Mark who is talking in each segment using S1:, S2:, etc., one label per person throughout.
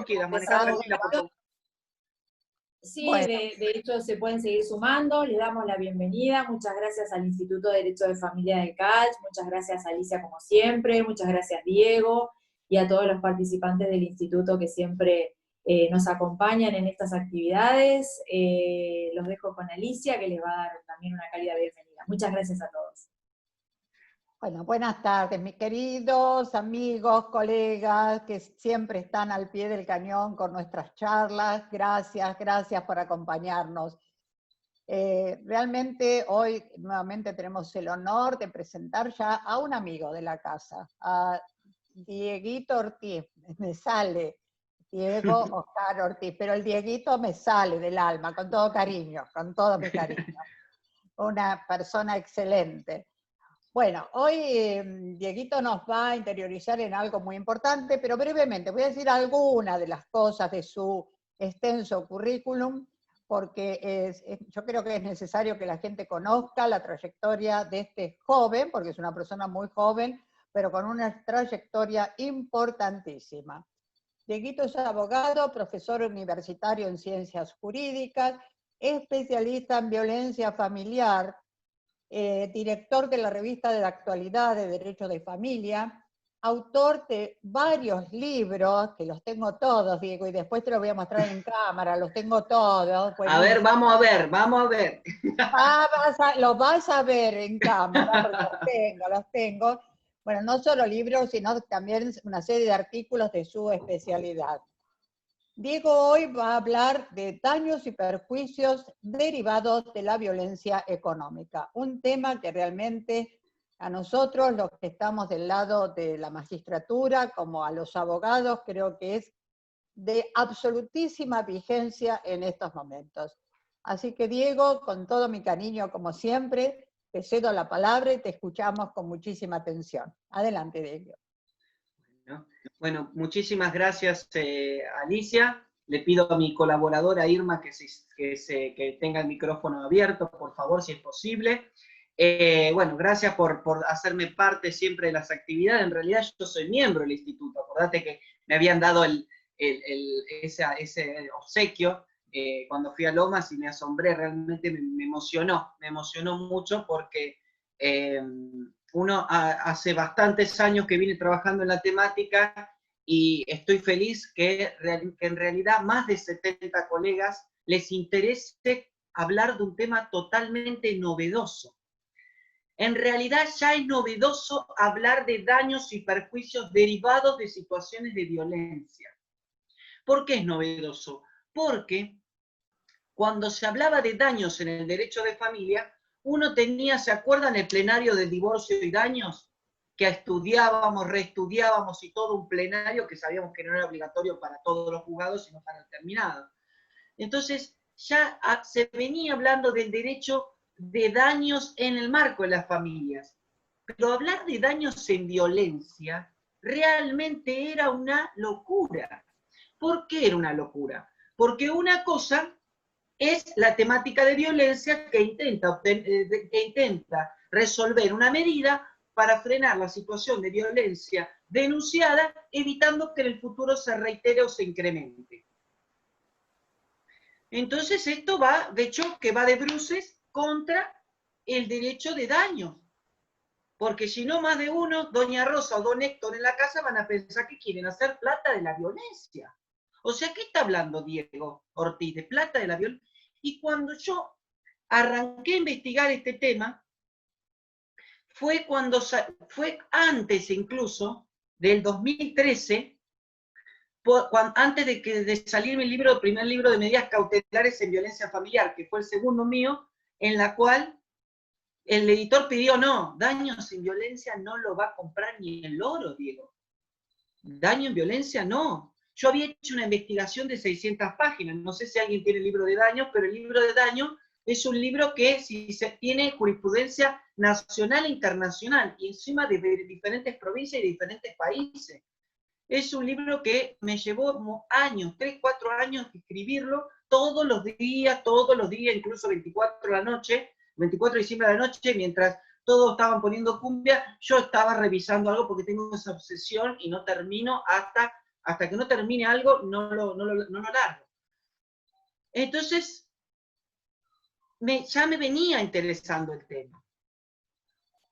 S1: quieras manejar, Graciela, por favor.
S2: Sí, bueno. de hecho se pueden seguir sumando, les damos la bienvenida, muchas gracias al Instituto de Derecho de Familia del CALCH, muchas gracias Alicia como siempre, muchas gracias Diego, y a todos los participantes del instituto que siempre nos acompañan en estas actividades. Los dejo con Alicia, que les va a dar también una cálida bienvenida. Muchas gracias a todos.
S3: Bueno, buenas tardes, mis queridos amigos, colegas, que siempre están al pie del cañón con nuestras charlas. Gracias, gracias por acompañarnos. Realmente hoy nuevamente tenemos el honor de presentar ya a un amigo de la casa, a Dieguito Ortiz. Me sale Diego Oscar Ortiz, pero el Dieguito me sale del alma, con todo cariño, con todo mi cariño. Una persona excelente. Bueno, hoy Dieguito nos va a interiorizar en algo muy importante, pero brevemente voy a decir algunas de las cosas de su extenso currículum, porque yo creo que es necesario que la gente conozca la trayectoria de este joven, porque es una persona muy joven, pero con una trayectoria importantísima. Dieguito es abogado, profesor universitario en ciencias jurídicas, especialista en violencia familiar, director de la revista de la actualidad de Derecho de Familia, autor de varios libros, que los tengo todos, Diego, y después te los voy a mostrar en cámara, los tengo todos.
S1: A ver, vamos a ver, vamos a ver.
S3: Los vas a ver en cámara, porque los tengo. Bueno, no solo libros, sino también una serie de artículos de su especialidad. Diego hoy va a hablar de daños y perjuicios derivados de la violencia económica, un tema que realmente a nosotros, los que estamos del lado de la magistratura, como a los abogados, creo que es de absolutísima vigencia en estos momentos. Así que Diego, con todo mi cariño como siempre, te cedo la palabra y te escuchamos con muchísima atención. Adelante, Diego.
S1: Bueno, muchísimas gracias, Alicia. Le pido a mi colaboradora Irma que tenga el micrófono abierto, por favor, si es posible. Bueno, gracias por hacerme parte siempre de las actividades. En realidad yo soy miembro del instituto. Acordate que me habían dado ese obsequio cuando fui a Lomas y me asombré, realmente me emocionó mucho porque uno hace bastantes años que viene trabajando en la temática y estoy feliz que en realidad más de 70 colegas les interese hablar de un tema totalmente novedoso. En realidad ya es novedoso hablar de daños y perjuicios derivados de situaciones de violencia. ¿Por qué es novedoso? Porque cuando se hablaba de daños en el derecho de familia, uno tenía, ¿se acuerdan el plenario de divorcio y daños? Que estudiábamos, reestudiábamos y todo un plenario que sabíamos que no era obligatorio para todos los juzgados, sino para el terminado. Entonces, ya se venía hablando del derecho de daños en el marco de las familias. Pero hablar de daños en violencia realmente era una locura. ¿Por qué era una locura? Porque una cosa es la temática de violencia que intenta resolver una medida para frenar la situación de violencia denunciada, evitando que en el futuro se reitere o se incremente. Entonces esto va, de hecho, que va de bruces contra el derecho de daño. Porque si no, más de uno, doña Rosa o don Héctor en la casa van a pensar que quieren hacer plata de la violencia. O sea, ¿qué está hablando Diego Ortiz? De plata de la violencia. Y cuando yo arranqué a investigar este tema, fue antes incluso del 2013, antes de salir mi libro, el primer libro de medidas cautelares en violencia familiar, que fue el segundo mío, en la cual el editor pidió, no, daños en violencia no lo va a comprar ni el loro, Diego. Daño en violencia no. Yo había hecho una investigación de 600 páginas, no sé si alguien tiene el libro de daños, pero el libro de daños es un libro que tiene jurisprudencia nacional e internacional, y encima de diferentes provincias y de diferentes países. Es un libro que me llevó años, 3, 4 años escribirlo, todos los días, incluso 24 de la noche, 24 de diciembre de la noche, mientras todos estaban poniendo cumbia, yo estaba revisando algo porque tengo esa obsesión y no termino hasta hasta que no termine algo, no lo largo. Entonces, ya me venía interesando el tema.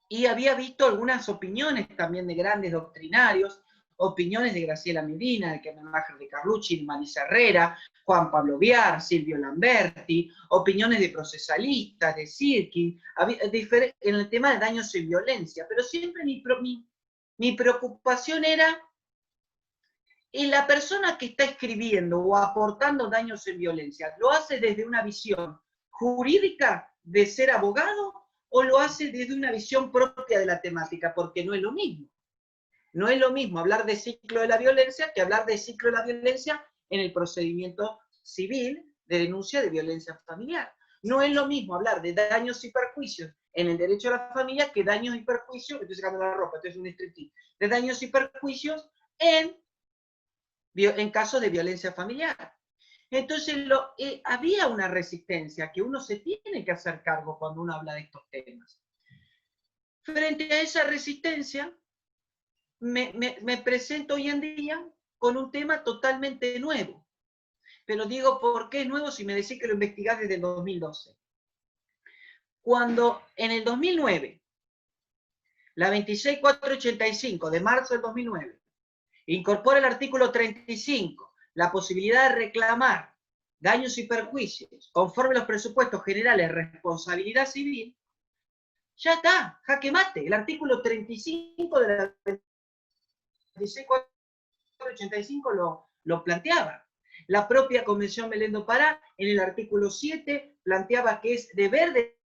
S1: Y había visto algunas opiniones también de grandes doctrinarios, opiniones de Graciela Medina, de Májer de Carlucci, Marisa Herrera, Juan Pablo Viar, Silvio Lamberti, opiniones de procesalistas, de Sirkin, en el tema de daños y violencia, pero siempre mi preocupación era la persona que está escribiendo o aportando daños en violencia, ¿lo hace desde una visión jurídica de ser abogado o lo hace desde una visión propia de la temática? Porque no es lo mismo. No es lo mismo hablar de ciclo de la violencia que hablar de ciclo de la violencia en el procedimiento civil de denuncia de violencia familiar. No es lo mismo hablar de daños y perjuicios en el derecho a la familia que daños y perjuicios, estoy sacando la ropa, esto es un striptease, de daños y perjuicios en casos de violencia familiar. Entonces había una resistencia que uno se tiene que hacer cargo cuando uno habla de estos temas. Frente a esa resistencia, me presento hoy en día con un tema totalmente nuevo. Pero digo, ¿por qué es nuevo si me decís que lo investigás desde el 2012? Cuando en el 2009, la 26485 de marzo del 2009, incorpora el artículo 35, la posibilidad de reclamar daños y perjuicios conforme a los presupuestos generales de responsabilidad civil, ya está, jaque mate. El artículo 35 de la 26485 lo planteaba. La propia Convención Belén do Pará, en el artículo 7, planteaba que es deber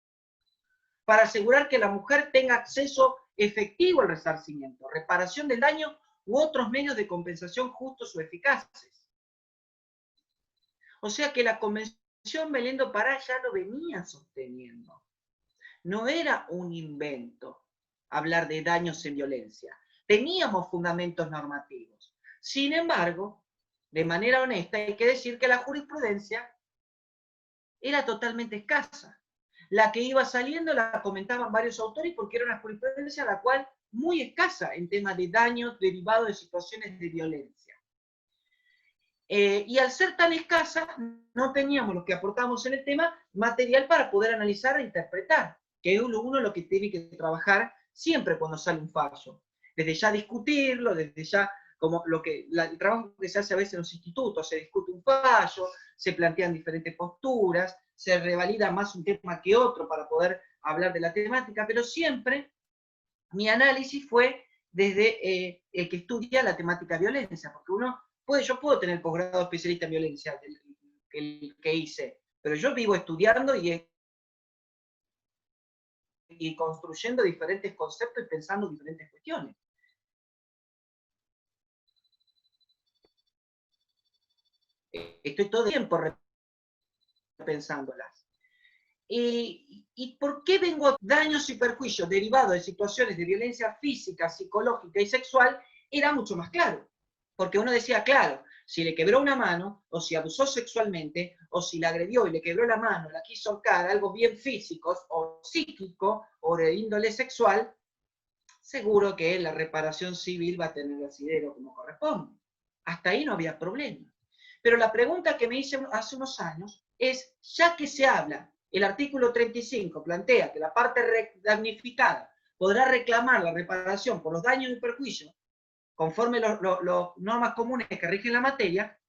S1: para asegurar que la mujer tenga acceso efectivo al resarcimiento, reparación del daño u otros medios de compensación justos o eficaces. O sea que la Convención Belén do Pará ya lo venía sosteniendo. No era un invento hablar de daños en violencia. Teníamos fundamentos normativos. Sin embargo, de manera honesta, hay que decir que la jurisprudencia era totalmente escasa. La que iba saliendo la comentaban varios autores porque era una jurisprudencia la cual muy escasa en temas de daños derivados de situaciones de violencia. Y al ser tan escasa, no teníamos los que aportamos en el tema material para poder analizar e interpretar, que es uno lo que tiene que trabajar siempre cuando sale un fallo. Desde ya discutirlo, desde ya, como el trabajo que se hace a veces en los institutos, se discute un fallo, se plantean diferentes posturas, se revalida más un tema que otro para poder hablar de la temática, pero siempre mi análisis fue desde el que estudia la temática violencia, porque yo puedo tener posgrado especialista en violencia, el que hice, pero yo vivo estudiando y construyendo diferentes conceptos y pensando diferentes cuestiones. Estoy todo el tiempo repensándolas. ¿Y por qué vengo a daños y perjuicios derivados de situaciones de violencia física, psicológica y sexual? Era mucho más claro. Porque uno decía, claro, si le quebró una mano, o si abusó sexualmente, o si la agredió y le quebró la mano, la quiso ahorcar, algo bien físico o psíquico, o de índole sexual, seguro que la reparación civil va a tener el asidero como corresponde. Hasta ahí no había problema. Pero la pregunta que me hice hace unos años es, ya que se habla, el artículo 35 plantea que la parte damnificada podrá reclamar la reparación por los daños y perjuicios conforme las normas comunes que rigen la materia,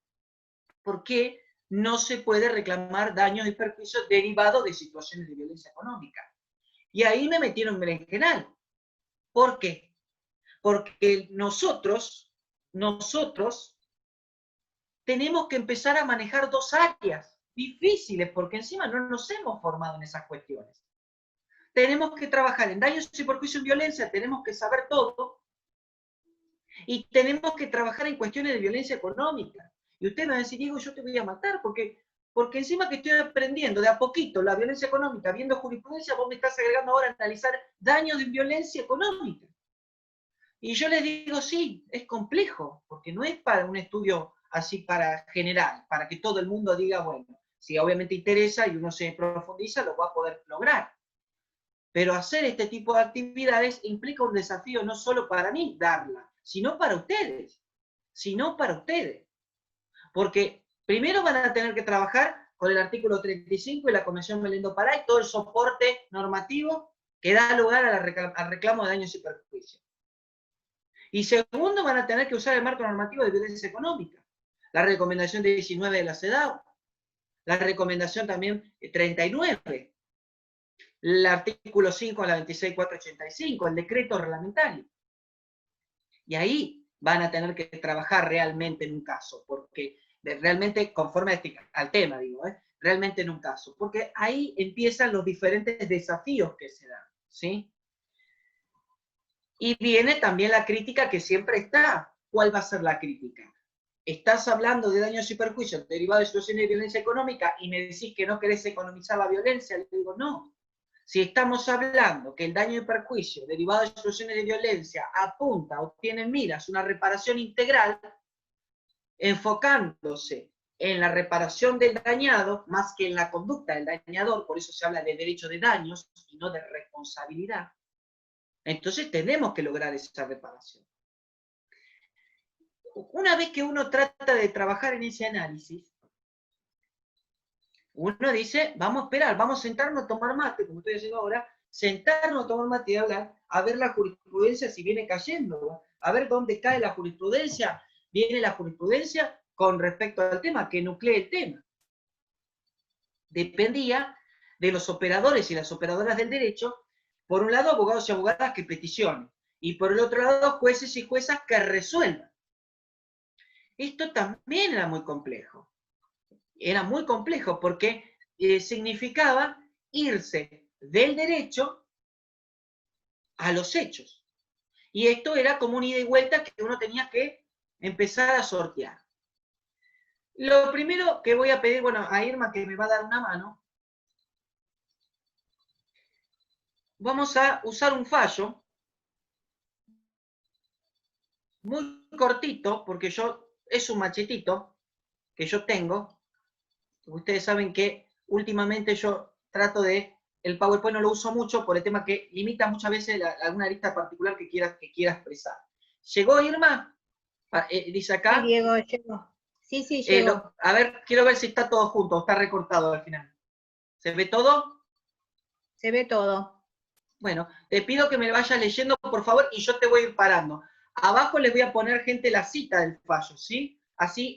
S1: ¿por qué no se puede reclamar daños y perjuicios derivados de situaciones de violencia económica? Y ahí me metieron en berenjenal. ¿Por qué? Porque nosotros tenemos que empezar a manejar dos áreas difíciles, porque encima no nos hemos formado en esas cuestiones. Tenemos que trabajar en daños y perjuicios en violencia, tenemos que saber todo, y tenemos que trabajar en cuestiones de violencia económica. Y usted me va a decir, Diego, yo te voy a matar, porque encima que estoy aprendiendo de a poquito la violencia económica, viendo jurisprudencia, vos me estás agregando ahora a analizar daños de violencia económica. Y yo les digo, sí, es complejo, porque no es para un estudio así para general, para que todo el mundo diga, bueno, si obviamente interesa y uno se profundiza, lo va a poder lograr. Pero hacer este tipo de actividades implica un desafío no solo para mí darla, sino para ustedes. sino para ustedes. Porque primero van a tener que trabajar con el artículo 35 y la Convención Melendo-Pará y todo el soporte normativo que da lugar al reclamo de daños y perjuicios. Y segundo, van a tener que usar el marco normativo de violencia económica. La recomendación 19 de la CEDAW, la recomendación también 39, el artículo 5 de la 26485, el decreto reglamentario. Y ahí van a tener que trabajar realmente en un caso, porque realmente conforme al tema, digo, realmente en un caso, porque ahí empiezan los diferentes desafíos que se dan, ¿sí? Y viene también la crítica que siempre está. ¿Cuál va a ser la crítica? Estás hablando de daños y perjuicios derivados de situaciones de violencia económica y me decís que no querés economizar la violencia. Le digo, no. Si estamos hablando que el daño y perjuicio derivado de situaciones de violencia apunta o tiene en miras una reparación integral, enfocándose en la reparación del dañado más que en la conducta del dañador, por eso se habla de derecho de daños y no de responsabilidad, entonces tenemos que lograr esa reparación. Una vez que uno trata de trabajar en ese análisis, uno dice, vamos a esperar, vamos a sentarnos a tomar mate, como estoy haciendo ahora, sentarnos a tomar mate y hablar, a ver la jurisprudencia si viene cayendo, a ver dónde cae la jurisprudencia, viene la jurisprudencia con respecto al tema, que nuclee el tema. Dependía de los operadores y las operadoras del derecho, por un lado abogados y abogadas que peticionen, y por el otro lado jueces y juezas que resuelvan. Esto también era muy complejo. Era muy complejo porque significaba irse del derecho a los hechos. Y esto era como un ida y vuelta que uno tenía que empezar a sortear. Lo primero que voy a pedir, bueno, a Irma que me va a dar una mano, vamos a usar un fallo muy cortito, porque es un machetito que yo tengo. Ustedes saben que últimamente yo trato de, el PowerPoint no lo uso mucho por el tema que limita muchas veces alguna lista particular que quiera expresar. ¿Llegó Irma? Dice acá.
S3: Sí, Diego, llegó. Sí, sí, llegó.
S1: A ver, quiero ver si está todo junto, está recortado al final. ¿Se ve todo?
S3: Se ve todo.
S1: Bueno, te pido que me vayas leyendo, por favor, y yo te voy a ir parando. Abajo les voy a poner, gente, la cita del fallo, ¿sí? Así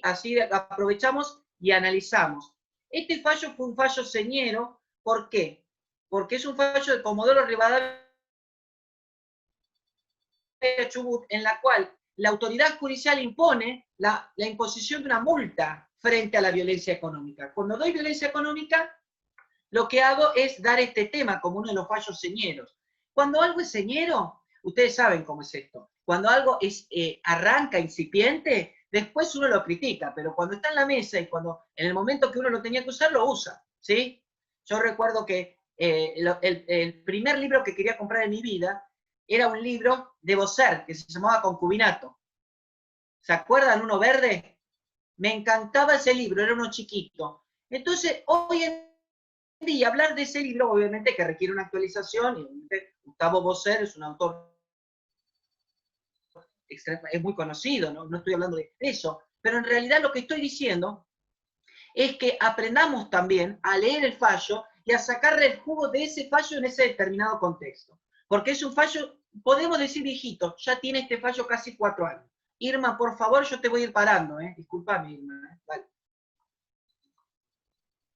S1: aprovechamos y analizamos. Este fallo fue un fallo señero, ¿por qué? Porque es un fallo de Comodoro Rivadavia Chubut, en la cual la autoridad judicial impone la imposición de una multa frente a la violencia económica. Cuando doy violencia económica, lo que hago es dar este tema como uno de los fallos señeros. Cuando algo es señero, ustedes saben cómo es esto. Cuando algo arranca incipiente, después uno lo critica, pero cuando está en la mesa y cuando en el momento que uno lo tenía que usar, lo usa, ¿sí? Yo recuerdo que el primer libro que quería comprar en mi vida era un libro de Bosser, que se llamaba Concubinato. ¿Se acuerdan? Uno verde. Me encantaba ese libro, era uno chiquito. Entonces, hoy en día, hablar de ese libro, obviamente que requiere una actualización, y Gustavo Bosser es un autor, es muy conocido, no estoy hablando de eso, pero en realidad lo que estoy diciendo es que aprendamos también a leer el fallo y a sacarle el jugo de ese fallo en ese determinado contexto. Porque es un fallo, podemos decir viejito, ya tiene este fallo casi 4 años. Irma, por favor, yo te voy a ir parando, disculpame, Irma. Vale.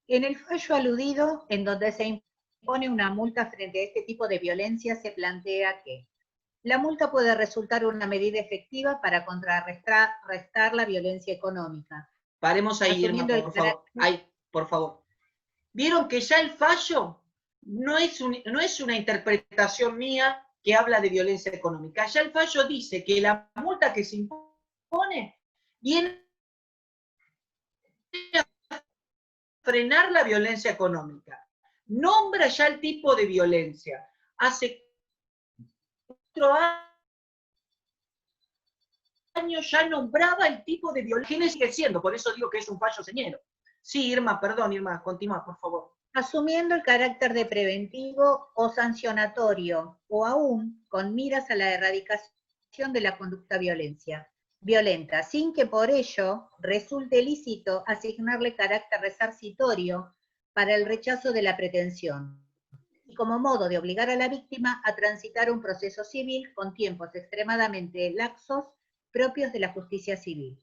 S3: En el fallo aludido, en donde se impone una multa frente a este tipo de violencia, se plantea que la multa puede resultar una medida efectiva para contrarrestar la violencia económica.
S1: Paremos ahí, Irma, por favor. Ahí, por favor. Vieron que ya el fallo no es una interpretación mía que habla de violencia económica. Ya el fallo dice que la multa que se impone viene a frenar la violencia económica. Nombra ya el tipo de violencia. Hace 4 años ya nombraba el tipo de violencia. ¿Quién sigue siendo? Por eso digo que es un fallo señero. Sí, Irma, perdón, Irma, continúa, por favor.
S3: Asumiendo el carácter de preventivo o sancionatorio, o aún con miras a la erradicación de la conducta violencia.
S4: violenta, sin que por ello resulte lícito asignarle carácter resarcitorio para el rechazo de la pretensión, y como modo de obligar a la víctima a transitar un proceso civil con tiempos extremadamente laxos propios de la justicia civil.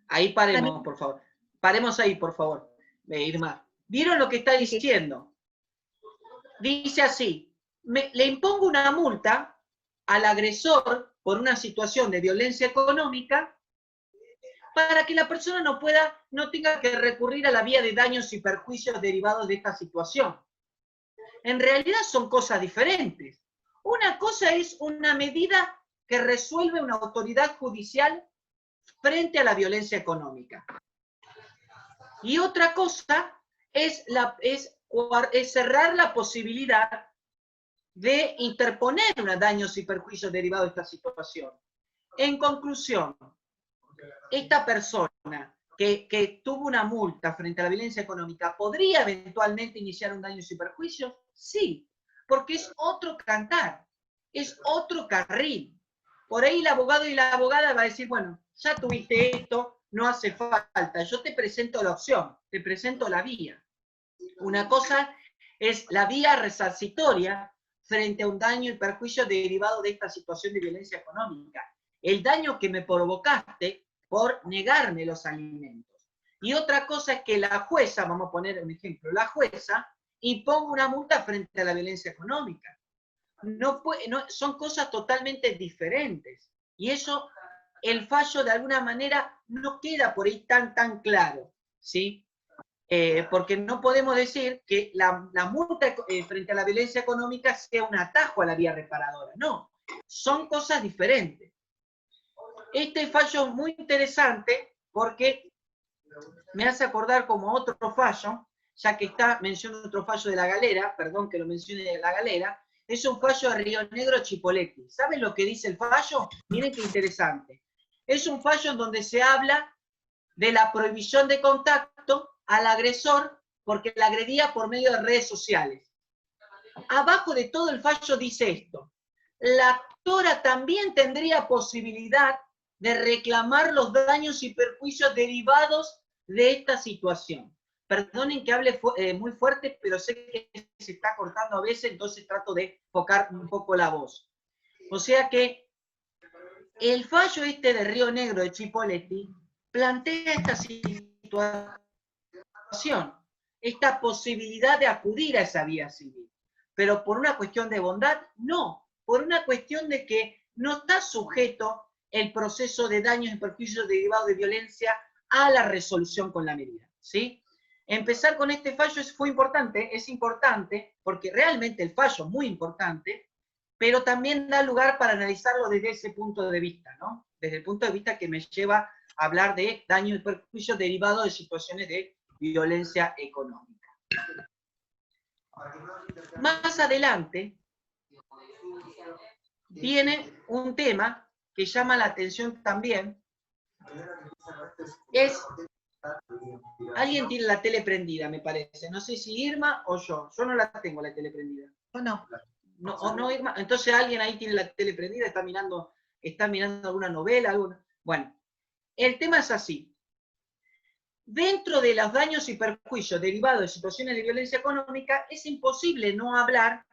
S1: Ahí paremos, por favor. Paremos ahí, por favor, Irma. ¿Vieron lo que está diciendo? Dice así, le impongo una multa al agresor por una situación de violencia económica para que la persona no tenga que recurrir a la vía de daños y perjuicios derivados de esta situación. En realidad son cosas diferentes. Una cosa es una medida que resuelve una autoridad judicial frente a la violencia económica. Y otra cosa es cerrar la posibilidad de interponer unos daños y perjuicios derivados de esta situación. En conclusión, esta persona que tuvo una multa frente a la violencia económica, ¿podría eventualmente iniciar un daño y perjuicios? Sí, porque es otro cantar, es otro carril. Por ahí el abogado y la abogada va a decir, bueno, ya tuviste esto, no hace falta, yo te presento la opción, te presento la vía. Una cosa es la vía resarcitoria frente a un daño y perjuicio derivado de esta situación de violencia económica. El daño que me provocaste por negarme los alimentos. Y otra cosa es que la jueza, vamos a poner un ejemplo, la jueza imponga una multa frente a la violencia económica. Son cosas totalmente diferentes. Y eso, el fallo de alguna manera no queda por ahí tan claro, ¿sí? Porque no podemos decir que la multa frente a la violencia económica sea un atajo a la vía reparadora. No, son cosas diferentes. Este fallo es muy interesante porque me hace acordar como otro fallo, ya que menciono otro fallo de La Galera, perdón que lo mencione de La Galera, es un fallo de Río Negro Chipoleti. ¿Saben lo que dice el fallo? Miren qué interesante. Es un fallo en donde se habla de la prohibición de contacto al agresor porque la agredía por medio de redes sociales. Abajo de todo el fallo dice esto: la actora también tendría posibilidad de reclamar los daños y perjuicios derivados de esta situación. Perdonen que hable muy fuerte, pero sé que se está cortando a veces, entonces trato de enfocar un poco la voz. O sea que el fallo este de Río Negro de Chipoleti plantea esta situación, esta posibilidad de acudir a esa vía civil. Pero por una cuestión de bondad, no. Por una cuestión de que no está sujeto el proceso de daños y perjuicios derivados de violencia a la resolución con la medida, ¿sí? Empezar con este fallo fue importante, es importante, porque realmente el fallo es muy importante, pero también da lugar para analizarlo desde ese punto de vista, ¿no? Desde el punto de vista que me lleva a hablar de daños y perjuicios derivados de situaciones de violencia económica. Más adelante viene un tema que llama la atención también. Alguien tiene la tele prendida, me parece. No sé si Irma o yo. Yo no la tengo la tele prendida.
S4: ¿O no?
S1: No, Irma. Entonces alguien ahí tiene la tele prendida, está mirando alguna novela, alguna. Bueno, el tema es así. Dentro de los daños y perjuicios derivados de situaciones de violencia económica, es imposible no hablar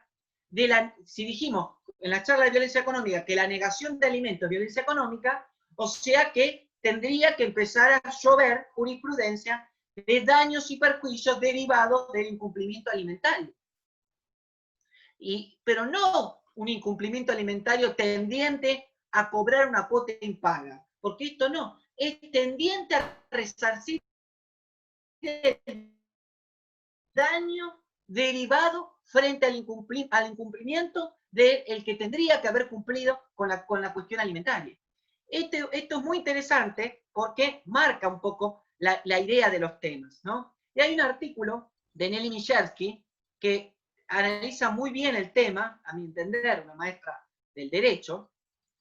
S1: de si dijimos en la charla de violencia económica que la negación de alimentos es violencia económica, o sea que tendría que empezar a llover jurisprudencia de daños y perjuicios derivados del incumplimiento alimentario. Pero no un incumplimiento alimentario tendiente a cobrar una cuota impaga, porque esto no, es tendiente a resarcir el daño derivado frente al incumplimiento del que tendría que haber cumplido con la cuestión alimentaria. Esto es muy interesante porque marca un poco la idea de los temas, ¿no? Y hay un artículo de Nelly Michersky que analiza muy bien el tema, a mi entender, una maestra del derecho.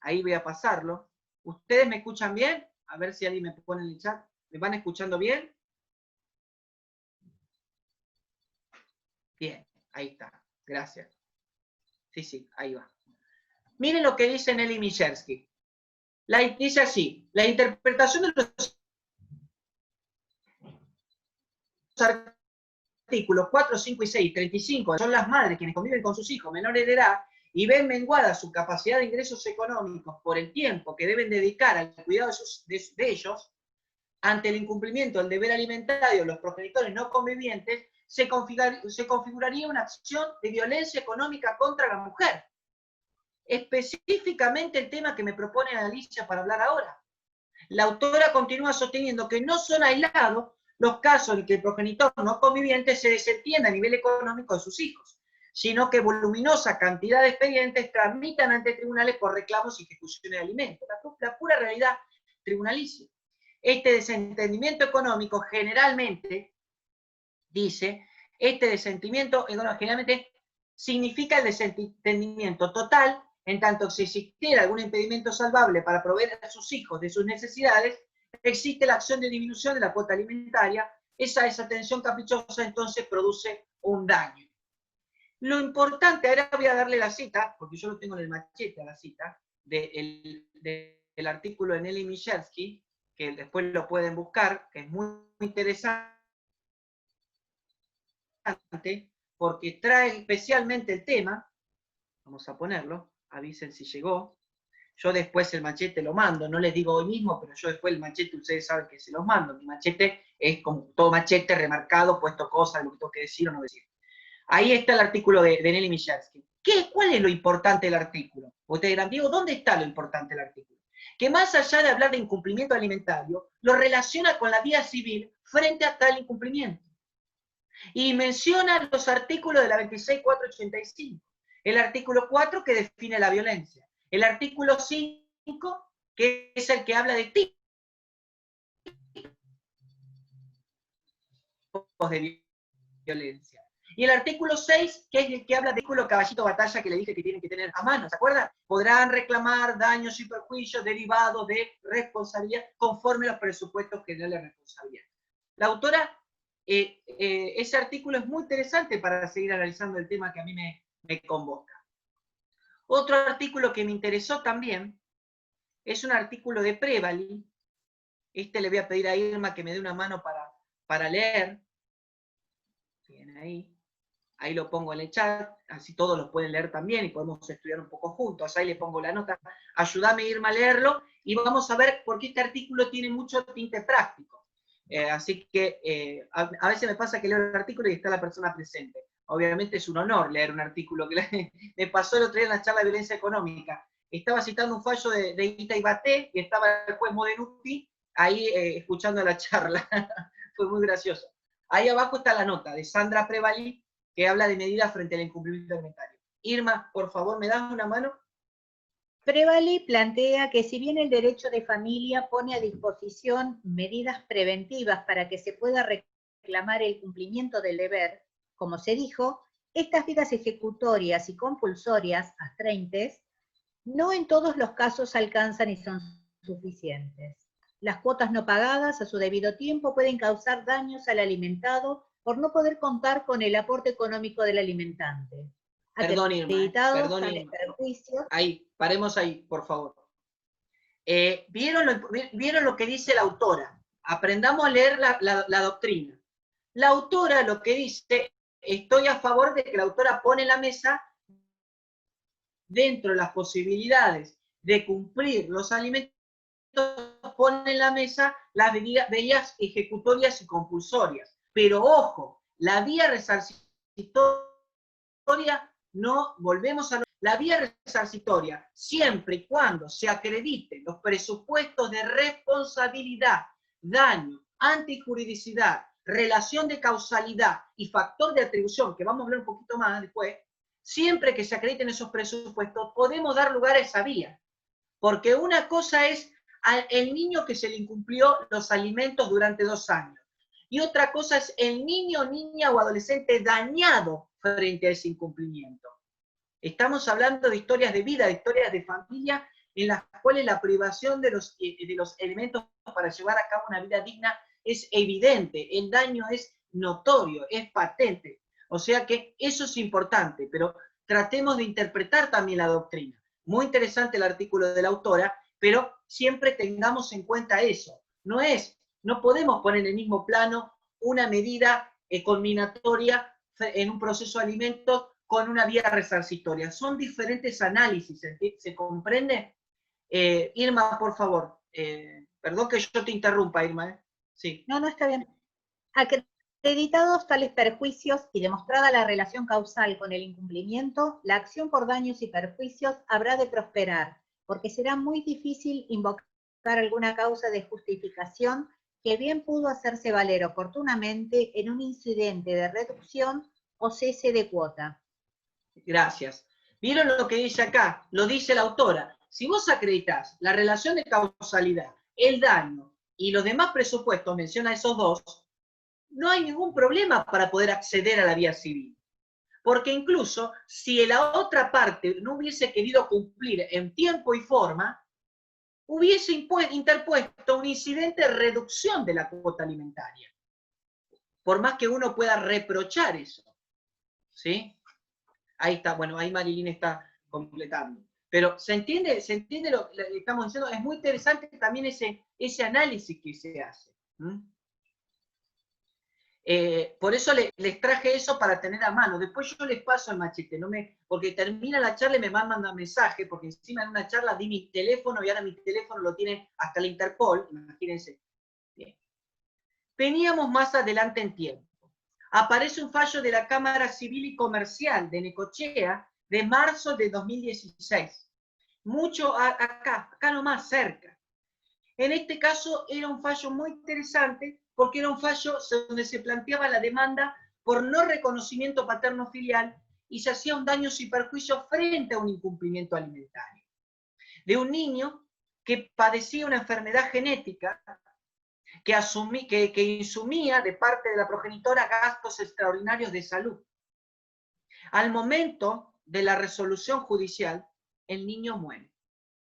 S1: Ahí voy a pasarlo. ¿Ustedes me escuchan bien? A ver si alguien me pone en el chat. ¿Me van escuchando bien? Bien, ahí está. Gracias. Sí, ahí va. Miren lo que dice Nelly Michersky. Dice así, la interpretación de los artículos 4, 5 y 6, 35, son las madres quienes conviven con sus hijos menores de edad y ven menguada su capacidad de ingresos económicos por el tiempo que deben dedicar al cuidado de ellos, ante el incumplimiento del deber alimentario de los progenitores no convivientes, se configuraría una acción de violencia económica contra la mujer. Específicamente el tema que me propone Alicia para hablar ahora. La autora continúa sosteniendo que no son aislados los casos en que el progenitor no conviviente se desentiende a nivel económico de sus hijos, sino que voluminosa cantidad de expedientes tramitan ante tribunales por reclamos y ejecuciones de alimentos. La pura realidad tribunalicia. Este desentendimiento económico generalmente, dice, generalmente significa el desentendimiento total, en tanto si existiera algún impedimento salvable para proveer a sus hijos de sus necesidades, existe la acción de disminución de la cuota alimentaria, esa desatención caprichosa entonces produce un daño. Lo importante, ahora voy a darle la cita, porque yo lo tengo en el machete a la cita, del artículo de Nelly Michalski, que después lo pueden buscar, que es muy interesante, porque trae especialmente el tema, vamos a ponerlo, avisen si llegó, yo después el machete lo mando, no les digo hoy mismo, pero yo después el machete, ustedes saben que se los mando, mi machete es como todo machete remarcado, puesto cosas, lo que tengo que decir o no decir. Ahí está el artículo de Nelly Michalski. ¿Cuál es lo importante del artículo? Ustedes dirán, Diego, ¿dónde está lo importante del artículo? Que más allá de hablar de incumplimiento alimentario, lo relaciona con la vía civil frente a tal incumplimiento. Y menciona los artículos de la 26.485. El artículo 4 que define la violencia. El artículo 5 que es el que habla de tipos de violencia. Y el artículo 6, que es el que habla del artículo caballito batalla que le dije que tienen que tener a mano, ¿se acuerdan? Podrán reclamar daños y perjuicios derivados de responsabilidad conforme a los presupuestos generales de responsabilidad. La autora, ese artículo es muy interesante para seguir analizando el tema que a mí me convoca. Otro artículo que me interesó también es un artículo de Prevali. Le voy a pedir a Irma que me dé una mano para leer. Bien, ahí lo pongo en el chat, así todos lo pueden leer también y podemos estudiar un poco juntos. Ahí le pongo la nota. Ayúdame, Irma, a leerlo y vamos a ver por qué este artículo tiene mucho tinte práctico. Así que a veces me pasa que leo el artículo y está la persona presente. Obviamente es un honor leer un artículo que me pasó el otro día en la charla de violencia económica. Estaba citando un fallo de Ita y Baté y estaba el juez Modenuti ahí escuchando la charla. Fue muy gracioso. Ahí abajo está la nota de Sandra Prevali que habla de medidas frente al incumplimiento alimentario. Irma, por favor, ¿me das una mano?
S4: Prevali plantea que si bien el derecho de familia pone a disposición medidas preventivas para que se pueda reclamar el cumplimiento del deber, como se dijo, estas medidas ejecutorias y compulsorias, astreintες, no en todos los casos alcanzan y son suficientes. Las cuotas no pagadas a su debido tiempo pueden causar daños al alimentado por no poder contar con el aporte económico del alimentante.
S1: Perdón, Irma. Ahí, paremos ahí, por favor. ¿Vieron lo que dice la autora? Aprendamos a leer la doctrina. La autora lo que dice, estoy a favor de que la autora pone en la mesa, dentro de las posibilidades de cumplir los alimentos, pone en la mesa las vías ejecutorias y compulsorias. Pero ojo, la vía resarcitoria no volvemos a la vía resarcitoria, siempre y cuando se acrediten los presupuestos de responsabilidad, daño, antijuridicidad, relación de causalidad y factor de atribución, que vamos a hablar un poquito más después, siempre que se acrediten esos presupuestos, podemos dar lugar a esa vía. Porque una cosa es el niño que se le incumplió los alimentos durante 2 años. Y otra cosa es el niño, niña o adolescente dañado frente a ese incumplimiento. Estamos hablando de historias de vida, de historias de familia, en las cuales la privación de los elementos para llevar a cabo una vida digna es evidente, el daño es notorio, es patente. O sea que eso es importante, pero tratemos de interpretar también la doctrina. Muy interesante el artículo de la autora, pero siempre tengamos en cuenta eso. No podemos poner en el mismo plano una medida combinatoria en un proceso de alimentos con una vía resarcitoria. Son diferentes análisis, ¿se comprende? Irma, por favor. Perdón que yo te interrumpa, Irma. Sí.
S4: No, está bien. Acreditados tales perjuicios y demostrada la relación causal con el incumplimiento, la acción por daños y perjuicios habrá de prosperar, porque será muy difícil invocar alguna causa de justificación que bien pudo hacerse valer oportunamente en un incidente de reducción o cese de cuota.
S1: Gracias. ¿Vieron lo que dice acá? Lo dice la autora. Si vos acreditás la relación de causalidad, el daño y los demás presupuestos, menciona esos dos, no hay ningún problema para poder acceder a la vía civil. Porque incluso si la otra parte no hubiese querido cumplir en tiempo y forma, hubiese interpuesto un incidente de reducción de la cuota alimentaria. Por más que uno pueda reprochar eso. ¿Sí? Ahí está, bueno, ahí Marilyn está completando. Pero ¿se entiende lo que estamos diciendo? Es muy interesante también ese análisis que se hace. Por eso les traje eso para tener a mano. Después yo les paso el machete, porque termina la charla y me mandan mensaje, porque encima en una charla di mi teléfono y ahora mi teléfono lo tiene hasta la Interpol, imagínense. Bien. Veníamos más adelante en tiempo. Aparece un fallo de la Cámara Civil y Comercial de Necochea de marzo de 2016. Mucho acá nomás cerca. En este caso era un fallo muy interesante porque era un fallo donde se planteaba la demanda por no reconocimiento paterno-filial y se hacía un daño y perjuicio frente a un incumplimiento alimentario. De un niño que padecía una enfermedad genética que insumía de parte de la progenitora gastos extraordinarios de salud. Al momento de la resolución judicial, el niño muere.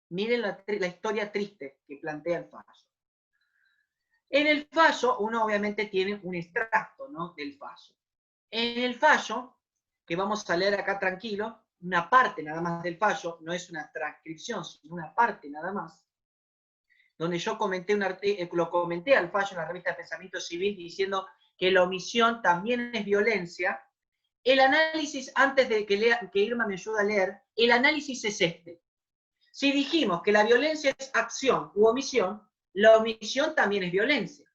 S1: Miren la historia triste que plantea el fallo. En el fallo, uno obviamente tiene un extracto, ¿no?, del fallo. En el fallo, que vamos a leer acá tranquilo, una parte nada más del fallo, no es una transcripción, sino una parte nada más, donde yo lo comenté al fallo en la revista de Pensamiento Civil diciendo que la omisión también es violencia. El análisis, antes de que Irma me ayude a leer, el análisis es este. Si dijimos que la violencia es acción u omisión, la omisión también es violencia.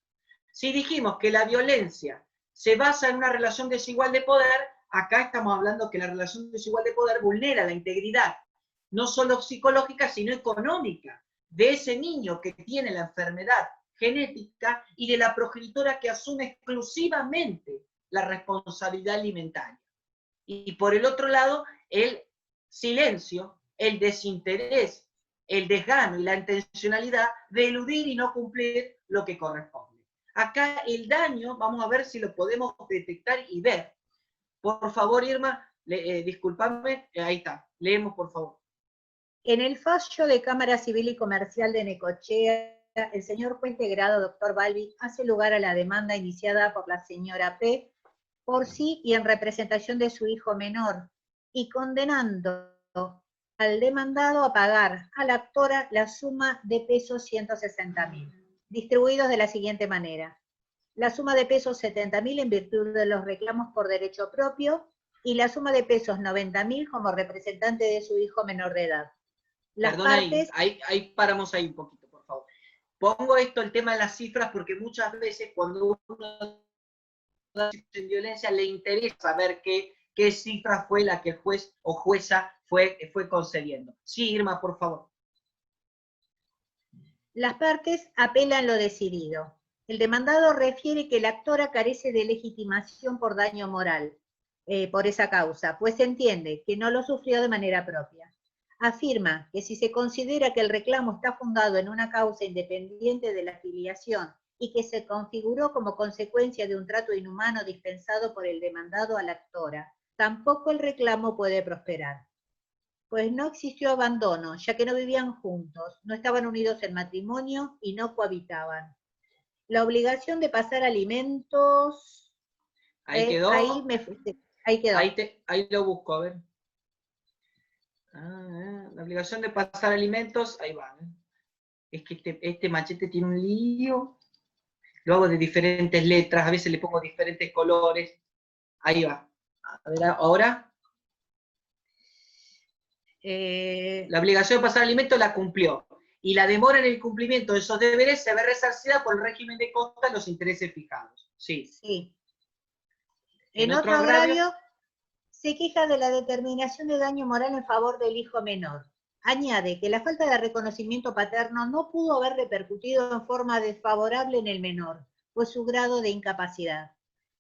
S1: Si dijimos que la violencia se basa en una relación desigual de poder, acá estamos hablando que la relación desigual de poder vulnera la integridad, no solo psicológica, sino económica, de ese niño que tiene la enfermedad genética y de la progenitora que asume exclusivamente la responsabilidad alimentaria. Y por el otro lado, el silencio, el desinterés, el desgano y la intencionalidad de eludir y no cumplir lo que corresponde. Acá el daño, vamos a ver si lo podemos detectar y ver. Por favor, Irma, disculpadme, ahí está, leemos por favor.
S4: En el fallo de Cámara Civil y Comercial de Necochea, el señor juez de grado, doctor Balbi, hace lugar a la demanda iniciada por la señora P. por sí y en representación de su hijo menor, y condenando al demandado a pagar a la actora la suma de pesos 160.000, distribuidos de la siguiente manera. La suma de pesos 70.000 en virtud de los reclamos por derecho propio, y la suma de pesos 90.000 como representante de su hijo menor de edad. Las
S1: Perdón,
S4: partes...
S1: ahí paramos ahí un poquito, por favor. Pongo el tema de las cifras, porque muchas veces cuando uno en violencia le interesa saber qué cifra fue la que el juez o jueza fue concediendo. Sí, Irma, por favor.
S4: Las partes apelan lo decidido. El demandado refiere que la actora carece de legitimación por daño moral por esa causa, pues entiende que no lo sufrió de manera propia. Afirma que si se considera que el reclamo está fundado en una causa independiente de la filiación y que se configuró como consecuencia de un trato inhumano dispensado por el demandado a la actora, tampoco el reclamo puede prosperar. Pues no existió abandono, ya que no vivían juntos, no estaban unidos en matrimonio y no cohabitaban. La obligación de pasar alimentos...
S1: Ahí quedó.
S4: Ahí quedó.
S1: Ahí lo busco, a ver. La obligación de pasar alimentos, ahí va. Es que este machete tiene un lío. Lo hago de diferentes letras, a veces le pongo diferentes colores. Ahí va. A ver, ahora. La obligación de pasar alimento la cumplió. Y la demora en el cumplimiento de esos deberes se ve resarcida por el régimen de costa en los intereses fijados. Sí.
S4: Sí.
S1: En
S4: En
S1: otro
S4: otro
S1: agravio,
S4: agravio, se queja de la determinación de daño moral en favor del hijo menor. Añade que la falta de reconocimiento paterno no pudo haber repercutido en forma desfavorable en el menor, pues su grado de incapacidad.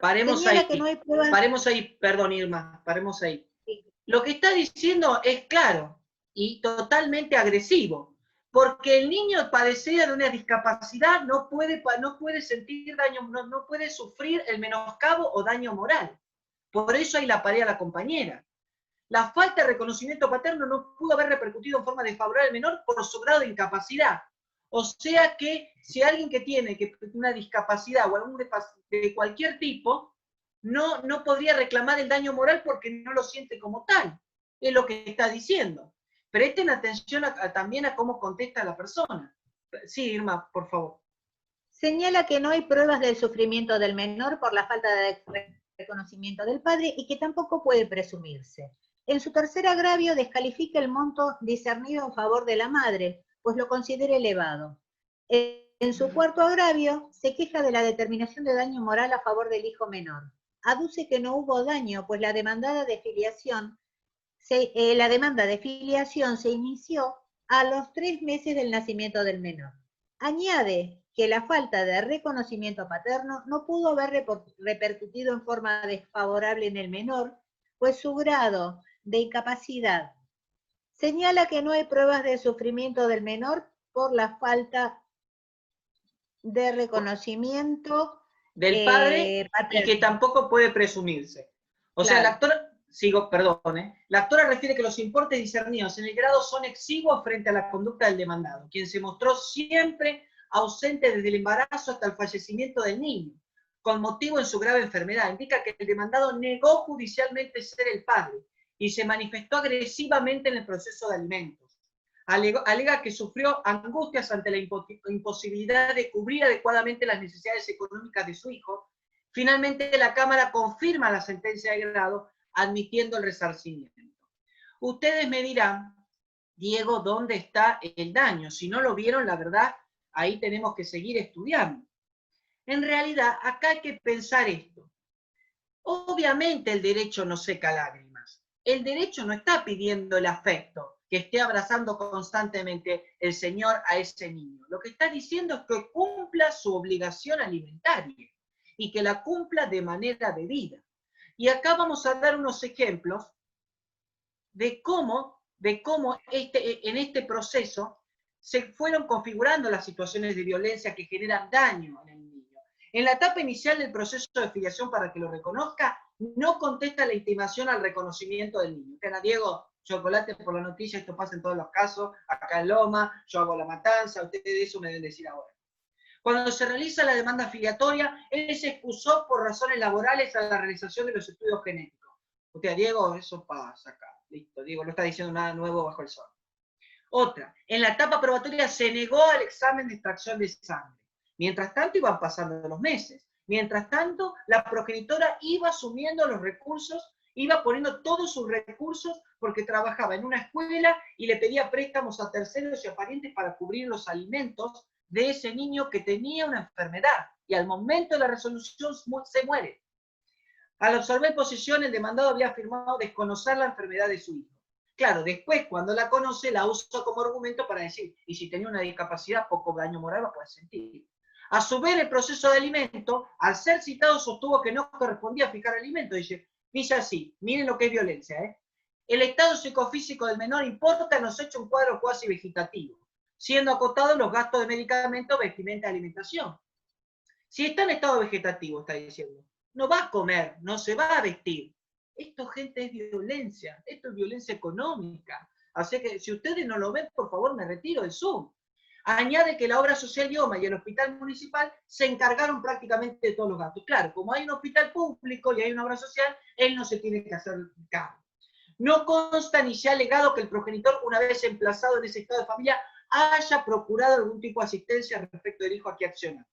S1: paremos
S4: Señala
S1: ahí.
S4: que no hay pruebas.
S1: Paremos ahí, perdón, Irma, paremos ahí.
S4: Sí.
S1: Lo que está diciendo es claro y totalmente agresivo, porque el niño padecido de una discapacidad no puede sentir daño, no puede sufrir el menoscabo o daño moral. Por eso hay la pared a la compañera. La falta de reconocimiento paterno no pudo haber repercutido en forma desfavorable al menor por su grado de incapacidad. O sea que si alguien que tiene una discapacidad o algún de cualquier tipo, no podría reclamar el daño moral porque no lo siente como tal. Es lo que está diciendo. Presten atención también a cómo contesta la persona. Sí, Irma, por favor.
S4: Señala que no hay pruebas del sufrimiento del menor por la falta de reconocimiento del padre y que tampoco puede presumirse. En su tercer agravio descalifica el monto discernido en favor de la madre, pues lo considera elevado. En su cuarto agravio se queja de la determinación de daño moral a favor del hijo menor. Aduce que no hubo daño, pues la demanda de filiación se inició a los 3 meses del nacimiento del menor. Añade que la falta de reconocimiento paterno no pudo haber repercutido en forma desfavorable en el menor, pues su grado de incapacidad. Señala que no hay pruebas de sufrimiento del menor por la falta de reconocimiento
S1: del padre
S4: paterno.
S1: y que tampoco puede presumirse. O sea, el actor, la actora refiere que los importes discernidos en el grado son exiguos frente a la conducta del demandado, quien se mostró siempre ausente desde el embarazo hasta el fallecimiento del niño, con motivo en su grave enfermedad. Indica que el demandado negó judicialmente ser el padre y se manifestó agresivamente en el proceso de alimentos. Alega que sufrió angustias ante la imposibilidad de cubrir adecuadamente las necesidades económicas de su hijo. Finalmente, la Cámara confirma la sentencia de grado, admitiendo el resarcimiento. Ustedes me dirán, Diego, ¿dónde está el daño? Si no lo vieron, la verdad, ahí tenemos que seguir estudiando. En realidad, acá hay que pensar esto. Obviamente el derecho no seca lágrimas. El derecho no está pidiendo el afecto, que esté abrazando constantemente el señor a ese niño. Lo que está diciendo es que cumpla su obligación alimentaria y que la cumpla de manera debida. Y acá vamos a dar unos ejemplos de cómo en este proceso se fueron configurando las situaciones de violencia que generan daño en el niño. En la etapa inicial del proceso de filiación, para que lo reconozca, no contesta la intimación al reconocimiento del niño. Diego, chocolate por la noticia, esto pasa en todos los casos, acá en Loma, yo hago la matanza, ustedes de eso me deben decir ahora. Cuando se realiza la demanda filiatoria, él se excusó por razones laborales a la realización de los estudios genéticos. Usted, Diego, eso pasa acá. Listo, Diego, no está diciendo nada nuevo bajo el sol. Otra, en la etapa probatoria se negó al examen de extracción de sangre. Mientras tanto iban pasando los meses. Mientras tanto, la progenitora iba asumiendo los recursos, iba poniendo todos sus recursos porque trabajaba en una escuela y le pedía préstamos a terceros y a parientes para cubrir los alimentos de ese niño que tenía una enfermedad. Y al momento de la resolución se muere. Al observar posición, el demandado había afirmado desconocer la enfermedad de su hijo. Claro, después, cuando la conoce, la usa como argumento para decir, y si tenía una discapacidad, poco daño moral va a poder sentir. A su vez, el proceso de alimento, al ser citado, sostuvo que no correspondía fijar alimento. Dice así, miren lo que es violencia, ¿eh? El estado psicofísico del menor importa, nos echa un cuadro cuasi vegetativo, siendo acotados los gastos de medicamentos, vestimenta y alimentación. Si está en estado vegetativo, está diciendo, no va a comer, no se va a vestir. Esto, gente, es violencia. Esto es violencia económica. Así que si ustedes no lo ven, por favor, me retiro del Zoom. Añade que la obra social Ioma y el hospital municipal se encargaron prácticamente de todos los gastos. Claro, como hay un hospital público y hay una obra social, él no se tiene que hacer cargo. No consta ni se ha alegado que el progenitor, una vez emplazado en ese estado de familia, haya procurado algún tipo de asistencia respecto del hijo a que accionaste.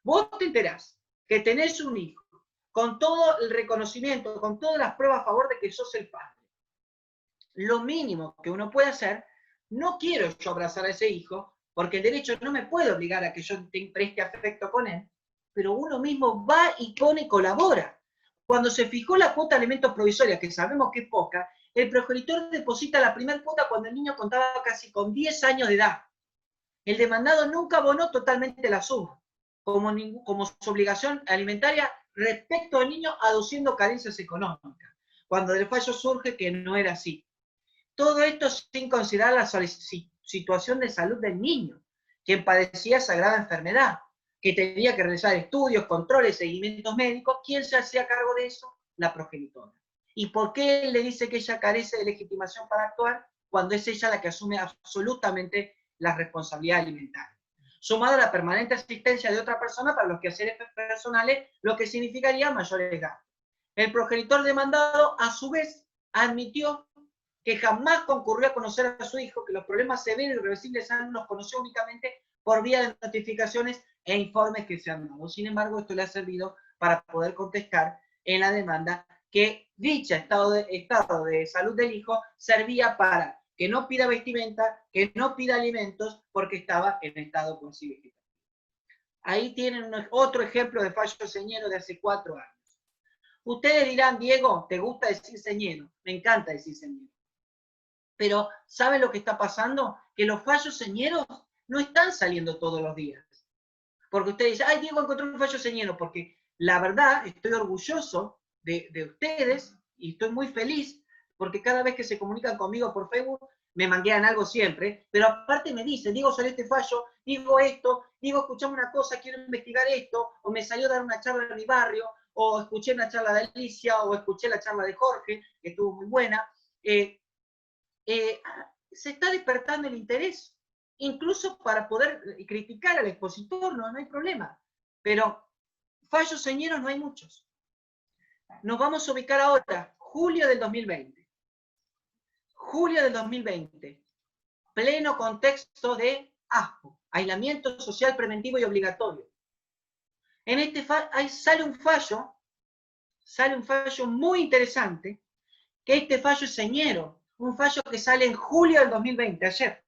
S1: Vos te enterás que tenés un hijo, con todo el reconocimiento, con todas las pruebas a favor de que sos el padre. Lo mínimo que uno puede hacer, no quiero yo abrazar a ese hijo, porque el derecho no me puede obligar a que yo te preste afecto con él, pero uno mismo va y pone y colabora. Cuando se fijó la cuota de alimentos provisorios, que sabemos que es poca, el progenitor deposita la primera cuota cuando el niño contaba casi con 10 años de edad. El demandado nunca abonó totalmente la suma, como su obligación alimentaria respecto al niño, aduciendo carencias económicas, cuando del fallo surge que no era así. Todo esto sin considerar la situación de salud del niño, quien padecía esa grave enfermedad, que tenía que realizar estudios, controles, seguimientos médicos. ¿Quién se hacía cargo de eso? La progenitora. ¿Y por qué él le dice que ella carece de legitimación para actuar cuando es ella la que asume absolutamente la responsabilidad alimentaria? Sumado a la permanente asistencia de otra persona para los quehaceres personales, lo que significaría mayores gastos. El progenitor demandado, a su vez, admitió que jamás concurrió a conocer a su hijo, que los problemas severos y irreversibles los conoció únicamente por vía de notificaciones e informes que se han dado. Sin embargo, esto le ha servido para poder contestar en la demanda que dicha estado de salud del hijo servía para que no pida vestimenta, que no pida alimentos, porque estaba en estado consigo. Ahí tienen otro ejemplo de fallo señero de hace 4 años. Ustedes dirán, Diego, ¿te gusta decir señero? Me encanta decir señero. Pero, ¿saben lo que está pasando? Que los fallos señeros no están saliendo todos los días. Porque usted dice, ay, Diego encontró un fallo señero, porque la verdad estoy orgulloso de ustedes y estoy muy feliz porque cada vez que se comunican conmigo por Facebook me manguean algo siempre, pero aparte me dicen, Diego, salió este fallo, digo esto, digo, escuchame una cosa, quiero investigar esto, o me salió a dar una charla en mi barrio, o escuché una charla de Alicia, o escuché la charla de Jorge, que estuvo muy buena. Se está despertando el interés, incluso para poder criticar al expositor, no hay problema. Pero fallos señeros no hay muchos. Nos vamos a ubicar ahora, julio del 2020. Julio del 2020. Pleno contexto de ASPO, aislamiento social preventivo y obligatorio. En este ahí sale un fallo muy interesante, que este fallo es señero, un fallo que sale en julio del 2020, ayer.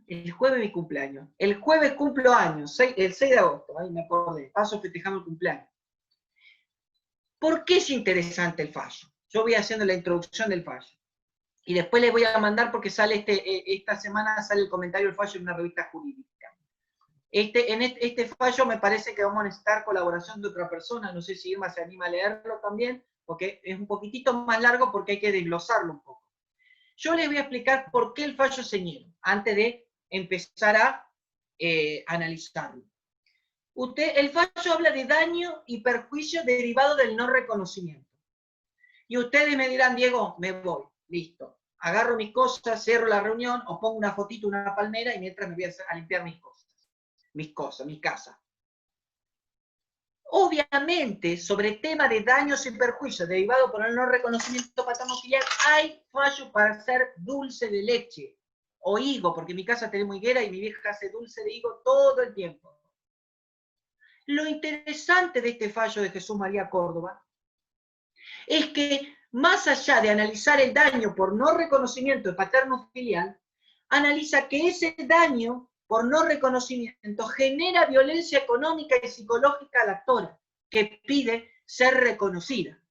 S1: El jueves mi cumpleaños. El jueves cumplo años, el 6 de agosto, ahí me acordé, paso festejando el cumpleaños. ¿Por qué es interesante el fallo? Yo voy haciendo la introducción del fallo. Y después les voy a mandar, porque sale esta semana sale el comentario del fallo en una revista jurídica. En este fallo me parece que vamos a necesitar colaboración de otra persona, no sé si Irma se anima a leerlo también, porque es un poquitito más largo porque hay que desglosarlo un poco. Yo les voy a explicar por qué el fallo es señero, antes de empezar a analizarlo. El fallo habla de daño y perjuicio derivado del no reconocimiento. Y ustedes me dirán, Diego, me voy, listo. Agarro mis cosas, cierro la reunión, o pongo una fotito, una palmera, y mientras me voy a limpiar mis cosas, mi casa. Obviamente, sobre el tema de daños y perjuicios derivados por el no reconocimiento paterno-filial, hay fallos para hacer dulce de leche, o higo, porque en mi casa tenemos higuera y mi vieja hace dulce de higo todo el tiempo. Lo interesante de este fallo de Jesús María Córdoba es que, más allá de analizar el daño por no reconocimiento de paterno-filial, analiza que ese daño por no reconocimiento genera violencia económica y psicológica a la actora, que pide ser reconocida.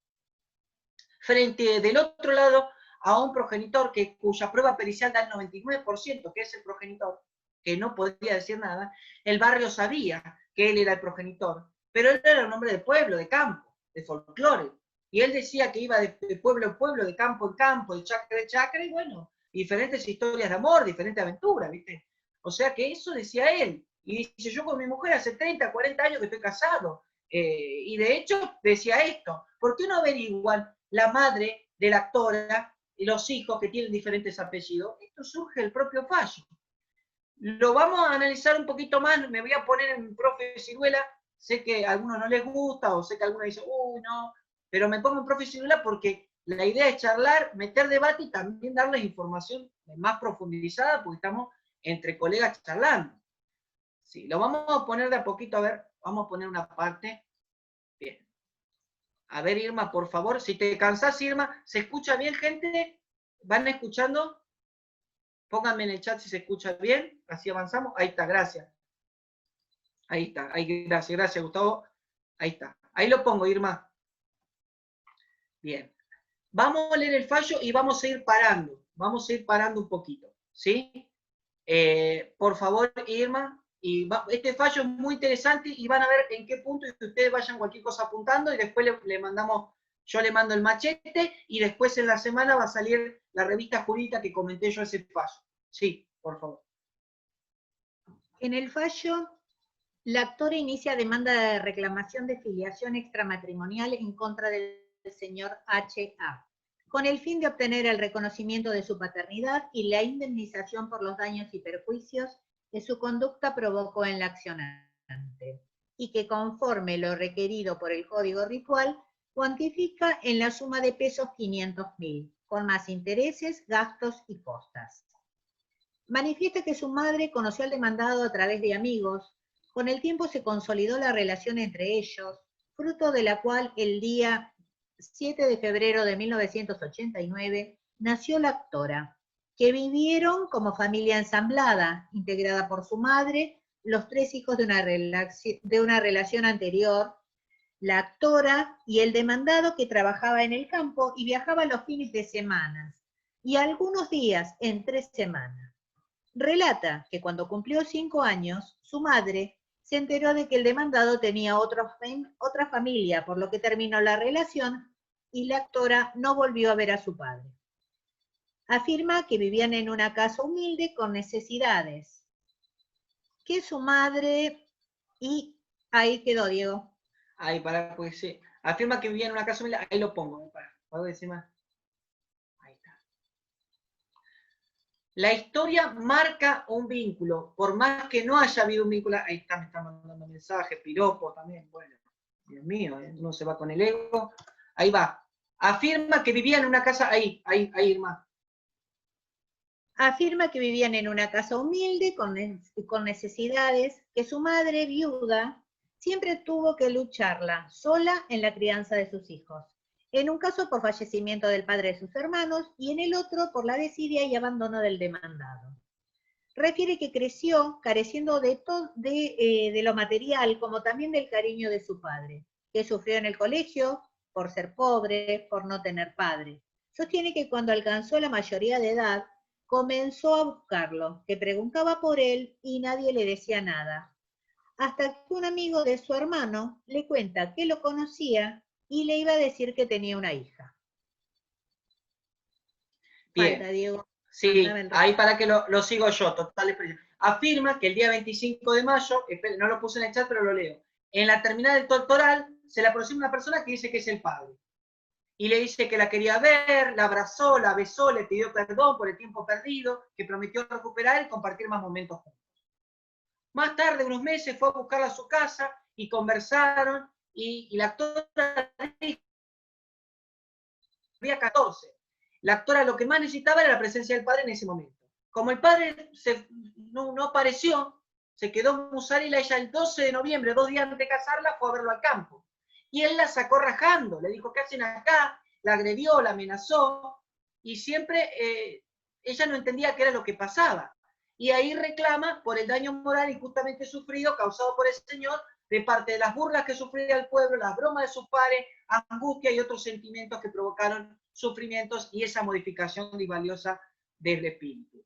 S1: Frente del otro lado a un progenitor cuya prueba pericial da el 99%, que es el progenitor, que no podía decir nada, el barrio sabía que él era el progenitor, pero él era un hombre de pueblo, de campo, de folclore. Y él decía que iba de pueblo en pueblo, de campo en campo, de chacra en chacra, y bueno, diferentes historias de amor, diferentes aventuras, ¿viste? O sea que eso decía él. Y dice, yo con mi mujer hace 30, 40 años que estoy casado. Y de hecho decía esto, ¿por qué no averiguan la madre de la actora y los hijos que tienen diferentes apellidos? Esto surge del propio fallo. Lo vamos a analizar un poquito más, me voy a poner en profe Ciruela, sé que a algunos no les gusta, o sé que algunos dicen, no, pero me pongo en profe Ciruela porque la idea es charlar, meter debate y también darles información más profundizada, porque estamos entre colegas charlando. Sí, lo vamos a poner de a poquito, a ver, vamos a poner una parte. Bien. A ver, Irma, por favor, si te cansás, Irma, ¿se escucha bien, gente? ¿Van escuchando? Pónganme en el chat si se escucha bien, así avanzamos. Ahí está, gracias. Ahí está, ahí, gracias, Gustavo. Ahí está. Ahí lo pongo, Irma. Bien. Vamos a leer el fallo y vamos a ir parando. Vamos a ir parando un poquito, ¿sí? Por favor, Irma. Este fallo es muy interesante y van a ver en qué punto y que ustedes vayan cualquier cosa apuntando y después le mandamos, yo le mando el machete y después en la semana va a salir la revista jurídica que comenté yo ese fallo. Sí, por favor.
S4: En el fallo, la actora inicia demanda de reclamación de filiación extramatrimonial en contra del señor H.A., con el fin de obtener el reconocimiento de su paternidad y la indemnización por los daños y perjuicios que su conducta provocó en la accionante, y que conforme lo requerido por el Código Ritual, cuantifica en la suma de pesos 500.000, con más intereses, gastos y costas. Manifiesta que su madre conoció al demandado a través de amigos. Con el tiempo se consolidó la relación entre ellos, fruto de la cual el día 7 de febrero de 1989 nació la actora, que vivieron como familia ensamblada, integrada por su madre, los 3 hijos de una relación anterior, la actora y el demandado, que trabajaba en el campo y viajaba los fines de semana y algunos días entre semanas. Relata que cuando cumplió 5 años, su madre se enteró de que el demandado tenía otra familia, por lo que terminó la relación y la actora no volvió a ver a su padre. Afirma que vivían en una casa humilde con necesidades, que su madre, y ahí quedó, Diego.
S1: Ahí, para, pues sí. Afirma que vivía en una casa humilde, ahí lo pongo, para decir más. Ahí está. La historia marca un vínculo, por más que no haya habido un vínculo. Ahí está, me están mandando mensajes, piropo también, bueno, Dios mío, uno se va con el ego. Ahí va. Afirma que vivía en una casa, ahí, Irma.
S4: Afirma que vivían en una casa humilde, con necesidades, que su madre, viuda, siempre tuvo que lucharla sola en la crianza de sus hijos. En un caso por fallecimiento del padre de sus hermanos y en el otro por la desidia y abandono del demandado. Refiere que creció careciendo de lo material, como también del cariño de su padre, que sufrió en el colegio por ser pobre, por no tener padre. Sostiene que cuando alcanzó la mayoría de edad, comenzó a buscarlo, que preguntaba por él y nadie le decía nada. Hasta que un amigo de su hermano le cuenta que lo conocía y le iba a decir que tenía una hija.
S1: Bien.
S4: Falta, Diego.
S1: Sí, ahí para que lo sigo yo, total. Afirma que el día 25 de mayo, no lo puse en el chat, pero lo leo, en la terminal del Tortoral se le aproxima una persona que dice que es el padre. Y le dice que la quería ver, la abrazó, la besó, le pidió perdón por el tiempo perdido, que prometió recuperar y compartir más momentos juntos. Más tarde, unos meses, fue a buscarla a su casa y conversaron, y la actora había 14. La actora lo que más necesitaba era la presencia del padre en ese momento. Como el padre no apareció, se quedó en Musarela, ella el 12 de noviembre, 2 días antes de casarla, fue a verlo al campo. Y él la sacó rajando, le dijo, ¿qué hacen acá? La agredió, la amenazó, y siempre ella no entendía qué era lo que pasaba. Y ahí reclama por el daño moral injustamente sufrido, causado por ese señor, de parte de las burlas que sufría el pueblo, las bromas de sus padres, angustia y otros sentimientos que provocaron sufrimientos y esa modificación valiosa del espíritu.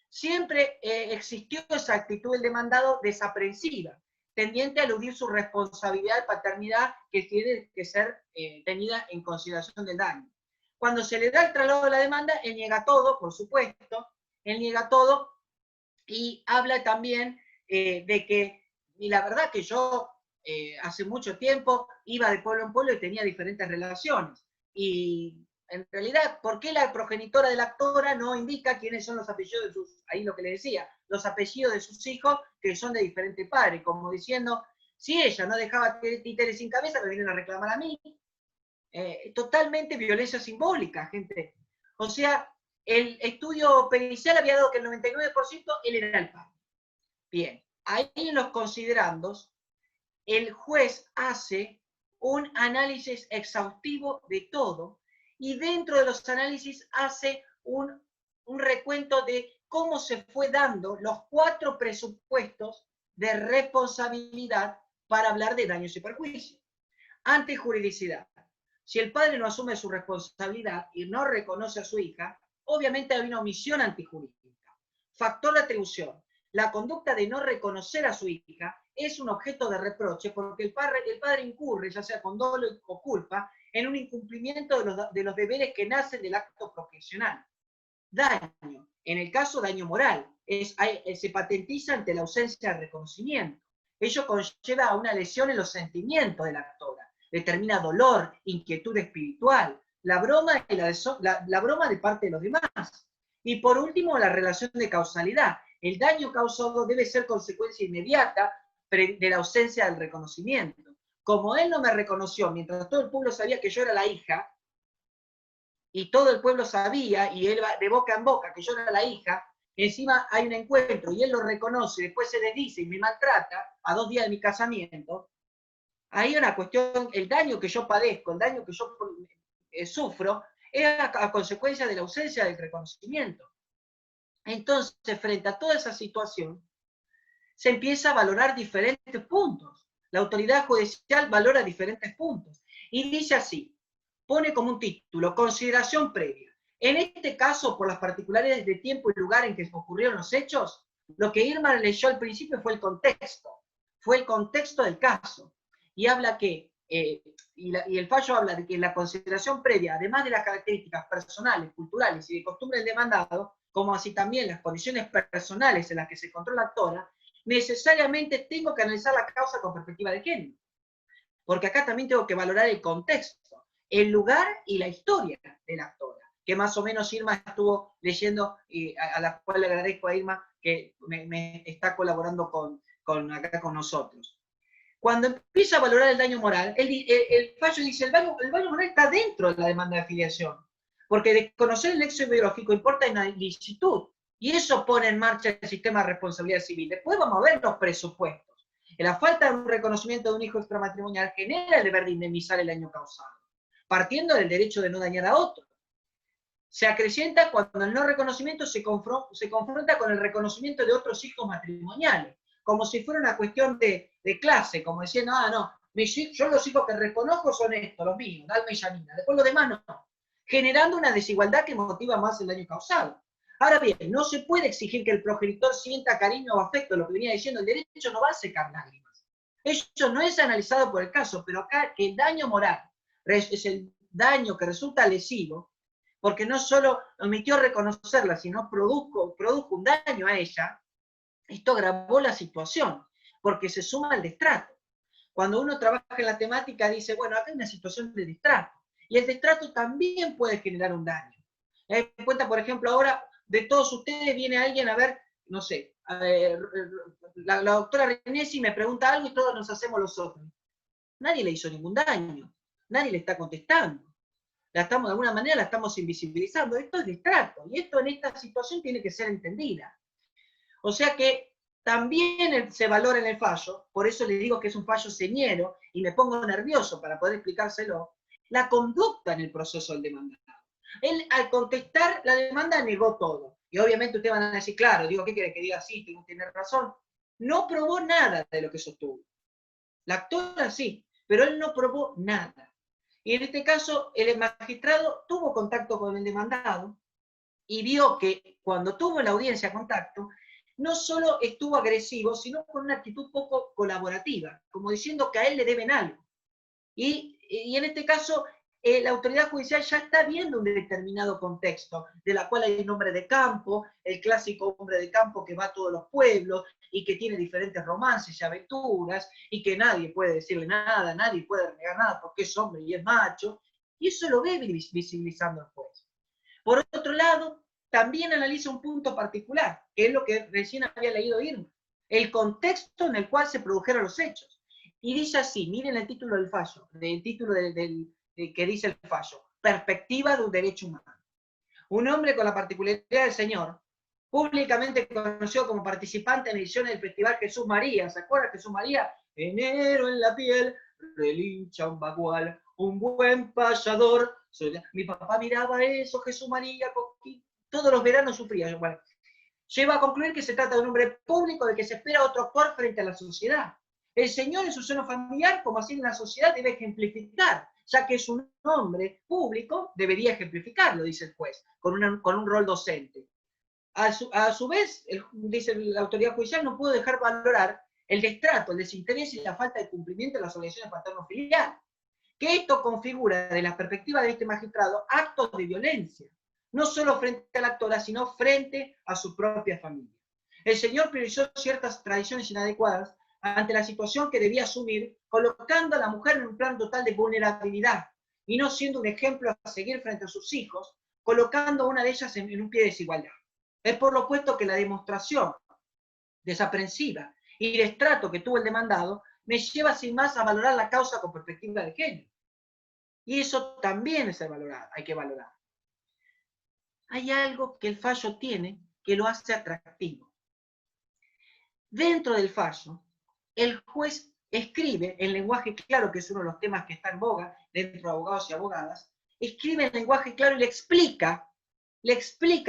S1: Siempre existió esa actitud del demandado desaprensiva, tendiente a eludir su responsabilidad de paternidad que tiene que ser tenida en consideración del daño. Cuando se le da el traslado de la demanda, él niega todo, por supuesto, él niega todo y habla también de que, y la verdad que yo hace mucho tiempo iba de pueblo en pueblo y tenía diferentes relaciones. Y en realidad, ¿por qué la progenitora de la actora no indica quiénes son los apellidos de sus, ahí lo que le decía, los apellidos de sus hijos que son de diferentes padres? Como diciendo, si ella no dejaba títeres sin cabeza, me vienen a reclamar a mí. Totalmente violencia simbólica, gente. O sea, El estudio pericial había dado que el 99% él era el padre. Bien, ahí en los considerandos, el juez hace un análisis exhaustivo de todo y dentro de los análisis hace un recuento de cómo se fue dando los 4 presupuestos de responsabilidad para hablar de daños y perjuicios. Antijuridicidad. Si el padre no asume su responsabilidad y no reconoce a su hija, obviamente hay una omisión antijurídica. Factor de atribución. La conducta de no reconocer a su hija es un objeto de reproche porque el padre incurre, ya sea con dolo o culpa, en un incumplimiento de los deberes que nacen del acto profesional. Daño. En el caso, daño moral. Se patentiza ante la ausencia de reconocimiento. Ello conlleva a una lesión en los sentimientos de la actora. Determina dolor, inquietud espiritual, la broma de parte de los demás. Y por último, la relación de causalidad. El daño causado debe ser consecuencia inmediata de la ausencia del reconocimiento. Como él no me reconoció, mientras todo el pueblo sabía que yo era la hija, y todo el pueblo sabía, y él va de boca en boca que yo era la hija, encima hay un encuentro, y él lo reconoce, y después se desdice y me maltrata, a 2 días de mi casamiento, ahí hay una cuestión, el daño que yo padezco, el daño que yo sufro, es a consecuencia de la ausencia del reconocimiento. Entonces, frente a toda esa situación, se empieza a valorar diferentes puntos. La autoridad judicial valora diferentes puntos. Y dice así, pone como un título, consideración previa. En este caso, por las particularidades de tiempo y lugar en que ocurrieron los hechos, lo que Irma leyó al principio fue el contexto del caso. Y habla que, y el fallo habla de que la consideración previa, además de las características personales, culturales y de costumbre del demandado, como así también las condiciones personales en las que se encontró la actora, necesariamente tengo que analizar la causa con perspectiva de género. Porque acá también tengo que valorar el contexto, el lugar y la historia de la actora, que más o menos Irma estuvo leyendo, y a la cual le agradezco a Irma que me está colaborando acá con nosotros. Cuando empieza a valorar el daño moral, el fallo dice, el daño moral está dentro de la demanda de afiliación, porque desconocer el nexo biológico importa en la ilicitud, y eso pone en marcha el sistema de responsabilidad civil. Después vamos a ver los presupuestos. La falta de un reconocimiento de un hijo extramatrimonial genera el deber de indemnizar el daño causado, partiendo del derecho de no dañar a otro. Se acrecienta cuando el no reconocimiento se confronta con el reconocimiento de otros hijos matrimoniales, como si fuera una cuestión de clase, como diciendo, yo los hijos que reconozco son estos, los míos, Dalma y Yanina, después los demás no, generando una desigualdad que motiva más el daño causado. Ahora bien, no se puede exigir que el progenitor sienta cariño o afecto, lo que venía diciendo, el derecho no va a secar lágrimas. Eso no es analizado por el caso, pero acá el daño moral es el daño que resulta lesivo, porque no solo omitió reconocerla, sino produjo un daño a ella. Esto agravó la situación, porque se suma al destrato. Cuando uno trabaja en la temática, dice, bueno, acá hay una situación de destrato, y el destrato también puede generar un daño. En cuenta, por ejemplo, ahora, de todos ustedes viene alguien a ver, no sé, la doctora Renesi me pregunta algo y todos nos hacemos los ojos. Nadie le hizo ningún daño, nadie le está contestando. De alguna manera la estamos invisibilizando. Esto es destrato, y esto en esta situación tiene que ser entendida. O sea que también se valora en el fallo, por eso le digo que es un fallo señero, y me pongo nervioso para poder explicárselo, la conducta en el proceso del demandado. Él, al contestar la demanda, negó todo. Y obviamente ustedes van a decir, claro, digo, ¿qué quiere que diga? Sí, tengo que tener razón. No probó nada de lo que sostuvo. La actora sí, pero él no probó nada. Y en este caso, el magistrado tuvo contacto con el demandado y vio que cuando tuvo la audiencia contacto, no solo estuvo agresivo, sino con una actitud poco colaborativa, como diciendo que a él le deben algo. Y en este caso, la autoridad judicial ya está viendo un determinado contexto, de la cual hay un hombre de campo, el clásico hombre de campo que va a todos los pueblos, y que tiene diferentes romances y aventuras, y que nadie puede decirle nada, nadie puede negar nada porque es hombre y es macho, y eso lo ve visibilizando el juez. Por otro lado, también analiza un punto particular, que es lo que recién había leído Irma, el contexto en el cual se produjeron los hechos. Y dice así, miren el título del fallo, el título que dice el fallo, perspectiva de un derecho humano. Un hombre con la particularidad del Señor, públicamente conocido como participante en ediciones del Festival Jesús María. ¿Se acuerdan de Jesús María? Enero en la piel, relincha un bagual, un buen payador. Mi papá miraba eso, Jesús María, todos los veranos sufría. Bueno, lleva a concluir que se trata de un hombre público del que se espera otro actuar frente a la sociedad. El Señor en su seno familiar, como así en la sociedad, debe ejemplificar, ya que es un hombre público, debería ejemplificarlo, dice el juez, con un rol docente. A su vez, dice la autoridad judicial, no pudo dejar valorar el destrato, el desinterés y la falta de cumplimiento de las obligaciones paterno-filiales. Que esto configura, de la perspectiva de este magistrado, actos de violencia, no solo frente a la actora, sino frente a su propia familia. El Señor priorizó ciertas tradiciones inadecuadas ante la situación que debía asumir, colocando a la mujer en un plan total de vulnerabilidad, y no siendo un ejemplo a seguir frente a sus hijos, colocando a una de ellas en un pie de desigualdad. Es por lo opuesto que la demostración desaprensiva y de estrato que tuvo el demandado me lleva sin más a valorar la causa con perspectiva de género. Y eso también hay que valorar. Hay algo que el fallo tiene que lo hace atractivo. Dentro del fallo, el juez escribe en lenguaje claro, que es uno de los temas que está en boga dentro de abogados y abogadas, escribe en lenguaje claro y le explica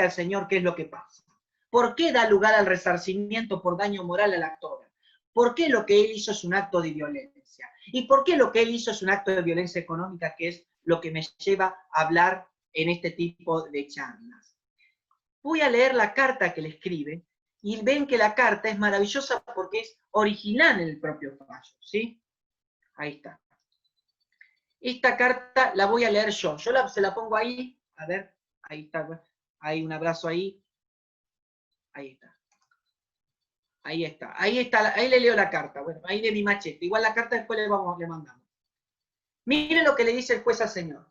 S1: al señor qué es lo que pasa. ¿Por qué da lugar al resarcimiento por daño moral a la actora? ¿Por qué lo que él hizo es un acto de violencia? ¿Y por qué lo que él hizo es un acto de violencia económica, que es lo que me lleva a hablar en este tipo de charlas? Voy a leer la carta que le escribe, y ven que la carta es maravillosa porque es original en el propio fallo, ¿sí? Ahí está. Esta carta la voy a leer yo. Se la pongo ahí, a ver, ahí está, hay un abrazo ahí. Ahí está. Ahí está. Ahí le leo la carta. Bueno, ahí de mi machete. Igual la carta después le mandamos. Miren lo que le dice el juez al señor.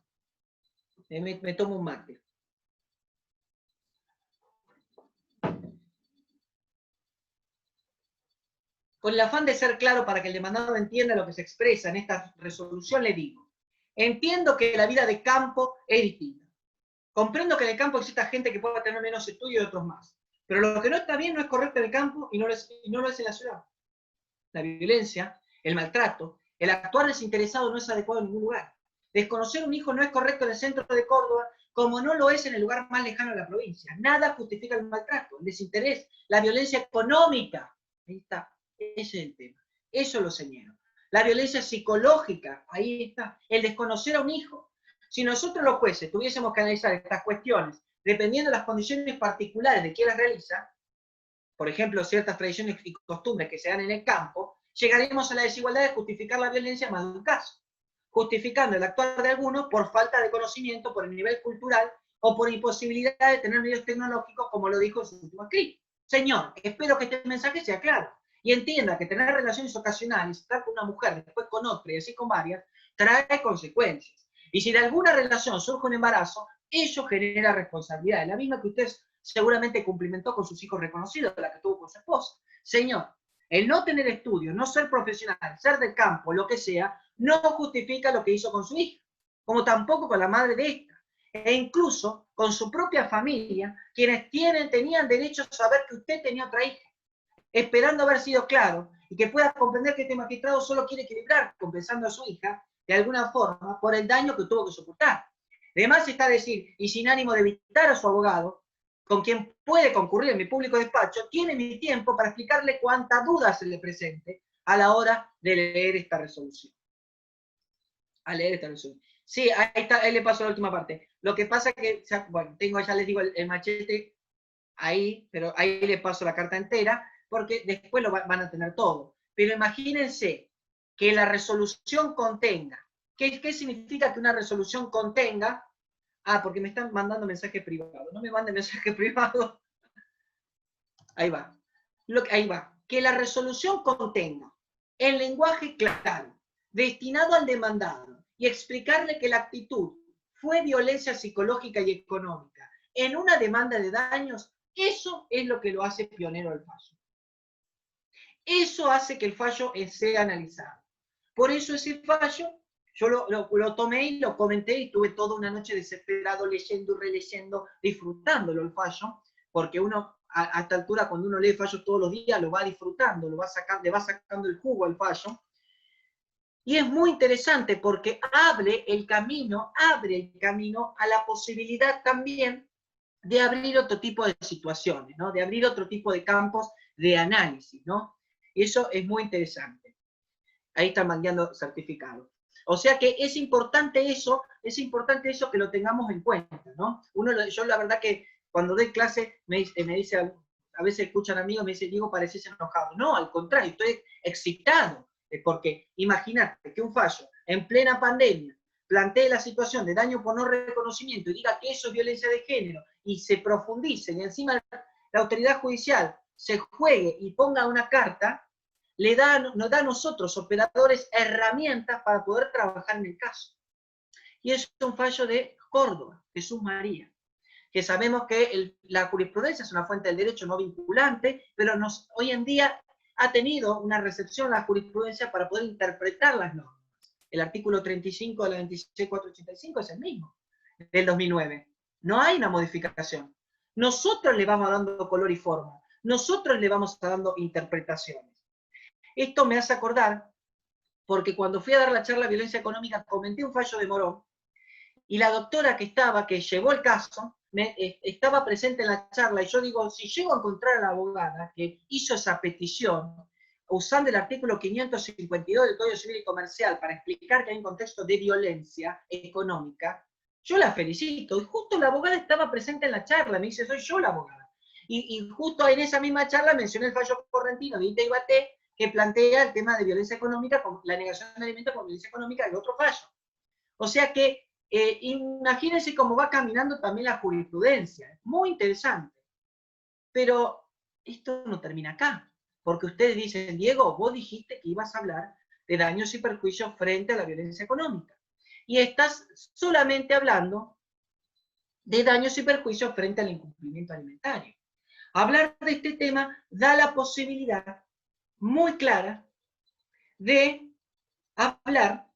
S1: Me tomo un mate. Con el afán de ser claro para que el demandado entienda lo que se expresa en esta resolución, le digo: entiendo que la vida de campo es distinta. Comprendo que en el campo exista gente que pueda tener menos estudio y otros más. Pero lo que no está bien no es correcto en el campo y no lo es en la ciudad. La violencia, el maltrato, el actuar desinteresado no es adecuado en ningún lugar. Desconocer un hijo no es correcto en el centro de Córdoba, como no lo es en el lugar más lejano de la provincia. Nada justifica el maltrato, el desinterés, la violencia económica. Ahí está, ese es el tema. Eso lo señalo. La violencia psicológica, ahí está. El desconocer a un hijo. Si nosotros los jueces tuviésemos que analizar estas cuestiones, dependiendo de las condiciones particulares de quien las realiza, por ejemplo, ciertas tradiciones y costumbres que se dan en el campo, llegaremos a la desigualdad de justificar la violencia en más de un caso, justificando el actuar de algunos por falta de conocimiento, por el nivel cultural o por imposibilidad de tener medios tecnológicos, como lo dijo en su último escrito. Señor, espero que este mensaje sea claro y entienda que tener relaciones ocasionales, estar con una mujer, después con otra y así con varias, trae consecuencias. Y si de alguna relación surge un embarazo, ello genera responsabilidad, la misma que usted seguramente cumplimentó con sus hijos reconocidos, la que tuvo con su esposa. Señor, el no tener estudios, no ser profesional, ser del campo, lo que sea, no justifica lo que hizo con su hija, como tampoco con la madre de esta, e incluso con su propia familia, quienes tenían derecho a saber que usted tenía otra hija, esperando haber sido claro y que pueda comprender que este magistrado solo quiere equilibrar, compensando a su hija, de alguna forma, por el daño que tuvo que soportar. Además está decir, y sin ánimo de evitar a su abogado, con quien puede concurrir en mi público despacho, tiene mi tiempo para explicarle cuánta duda se le presente a la hora de leer esta resolución. Sí, ahí está, ahí le paso la última parte. Lo que pasa es que, bueno, tengo, ya les digo, el machete ahí, pero ahí les paso la carta entera, porque después lo van a tener todo. Pero imagínense que la resolución contenga. ¿Qué significa que una resolución contenga? Ah, porque me están mandando mensajes privados. No me manden mensajes privados. Ahí va. Ahí va. Que la resolución contenga el lenguaje claro, destinado al demandado, y explicarle que la actitud fue violencia psicológica y económica en una demanda de daños, eso es lo que lo hace pionero del fallo. Eso hace que el fallo sea analizado. Por eso ese fallo Yo lo tomé y lo comenté y tuve toda una noche desesperado leyendo y releyendo, disfrutándolo el fallo, porque uno a esta altura cuando uno lee fallos todos los días lo va disfrutando, le va sacando el jugo al fallo. Y es muy interesante porque abre el camino a la posibilidad también de abrir otro tipo de situaciones, ¿no? De abrir otro tipo de campos de análisis, ¿no? Y eso es muy interesante. Ahí están mandando certificados. O sea que es importante eso que lo tengamos en cuenta, ¿no? Yo la verdad que cuando doy clase me dice, a veces escuchan amigos, me dicen, Diego, pareces enojado. No, al contrario, estoy excitado, porque imagínate que un fallo en plena pandemia plantee la situación de daño por no reconocimiento y diga que eso es violencia de género y se profundice y encima la autoridad judicial se juegue y ponga una carta, nos da a nosotros, operadores, herramientas para poder trabajar en el caso. Y es un fallo de Córdoba, Jesús María, que sabemos que la jurisprudencia es una fuente del derecho no vinculante, pero hoy en día ha tenido una recepción la jurisprudencia para poder interpretar las normas. El artículo 35 de la 26485 es el mismo, del 2009. No hay una modificación. Nosotros le vamos dando color y forma. Nosotros le vamos dando interpretaciones. Esto me hace acordar, porque cuando fui a dar la charla de violencia económica, comenté un fallo de Morón, y la doctora que llevó el caso, estaba presente en la charla, y yo digo, si llego a encontrar a la abogada que hizo esa petición, usando el artículo 552 del Código Civil y Comercial para explicar que hay un contexto de violencia económica, yo la felicito. Y justo la abogada estaba presente en la charla, me dice, soy yo la abogada. Y justo en esa misma charla mencioné el fallo correntino de Ita y Baté, que plantea el tema de violencia económica, con la negación de alimentos con violencia económica del otro fallo. O sea que imagínense cómo va caminando también la jurisprudencia. Muy interesante. Pero esto no termina acá. Porque ustedes dicen, Diego, vos dijiste que ibas a hablar de daños y perjuicios frente a la violencia económica. Y estás solamente hablando de daños y perjuicios frente al incumplimiento alimentario. Hablar de este tema da la posibilidad muy clara de hablar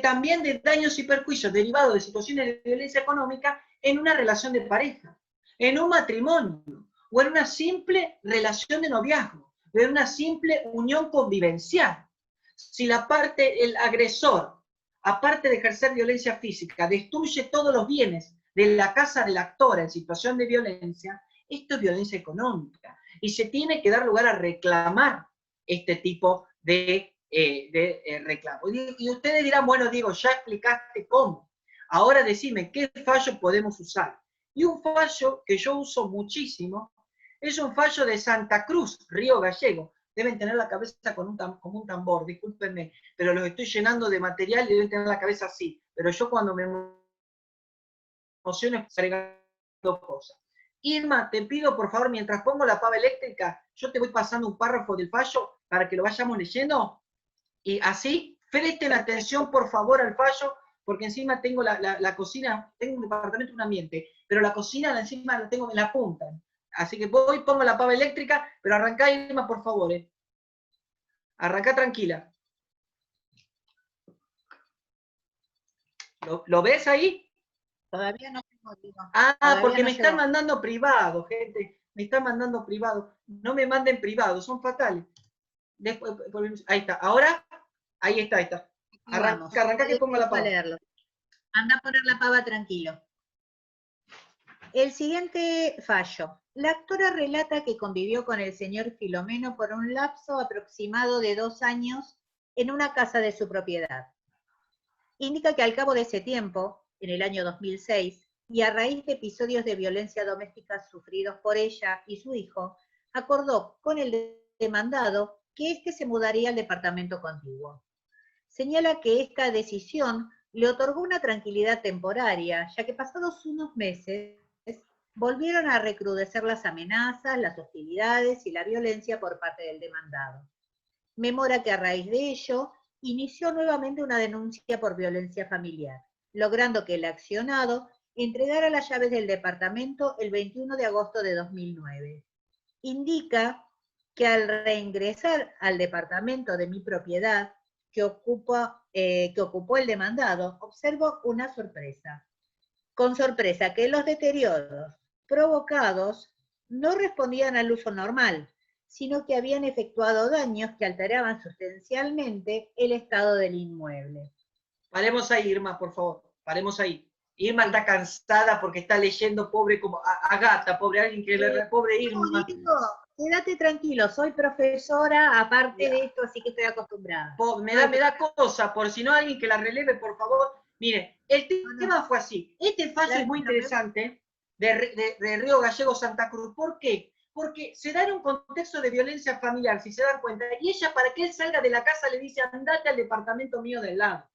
S1: también de daños y perjuicios derivados de situaciones de violencia económica en una relación de pareja, en un matrimonio, o en una simple relación de noviazgo, o en una simple unión convivencial. Si el agresor, aparte de ejercer violencia física, destruye todos los bienes de la casa del actor en situación de violencia, esto es violencia económica. Y se tiene que dar lugar a reclamar este tipo de reclamo. Y ustedes dirán, bueno, Diego, ya explicaste cómo. Ahora decime, ¿qué fallo podemos usar? Y un fallo que yo uso muchísimo es un fallo de Santa Cruz, Río Gallego. Deben tener la cabeza como un tambor, discúlpenme, pero los estoy llenando de material y deben tener la cabeza así. Pero yo cuando me emociono estoy agregando cosas. Irma, te pido por favor, mientras pongo la pava eléctrica, yo te voy pasando un párrafo del fallo para que lo vayamos leyendo. Y así, presten atención por favor al fallo, porque encima tengo la cocina, tengo un departamento, un ambiente, pero la cocina encima la tengo en la punta. Así que voy, pongo la pava eléctrica, pero arrancá, Irma, por favor. Arrancá tranquila. ¿Lo ves ahí?
S4: Todavía no tengo, digo.
S1: Porque me están mandando privado, gente. Me están mandando privado. No me manden privado, son fatales. Después, ahí está. Ahora, ahí está. Arranca que pongo la pava.
S4: Anda a poner la pava tranquilo. El siguiente fallo. La actora relata que convivió con el señor Filomeno por un lapso aproximado de 2 años en una casa de su propiedad. Indica que al cabo de ese tiempo, en el año 2006, y a raíz de episodios de violencia doméstica sufridos por ella y su hijo, acordó con el demandado que éste se mudaría al departamento contiguo. Señala que esta decisión le otorgó una tranquilidad temporaria, ya que pasados unos meses volvieron a recrudecer las amenazas, las hostilidades y la violencia por parte del demandado. Memora que a raíz de ello inició nuevamente una denuncia por violencia familiar, logrando que el accionado entregara las llaves del departamento el 21 de agosto de 2009. Indica que al reingresar al departamento de mi propiedad, que ocupó el demandado, observo una sorpresa. Con sorpresa que los deterioros provocados no respondían al uso normal, sino que habían efectuado daños que alteraban sustancialmente el estado del inmueble.
S1: Paremos ahí, Irma, por favor, paremos ahí. Irma está cansada porque está leyendo, pobre, como a gata, pobre, alguien que le... Pobre Irma.
S4: Quédate tranquilo, soy profesora, aparte de esto, así que estoy acostumbrada.
S1: Me da cosa, por si no alguien que la releve, por favor. Mire, el tema fue así. Este fallo es muy interesante de Río Gallegos Santa Cruz. ¿Por qué? Porque se da en un contexto de violencia familiar, si se dan cuenta, y ella, para que él salga de la casa, le dice, andate al departamento mío del lado.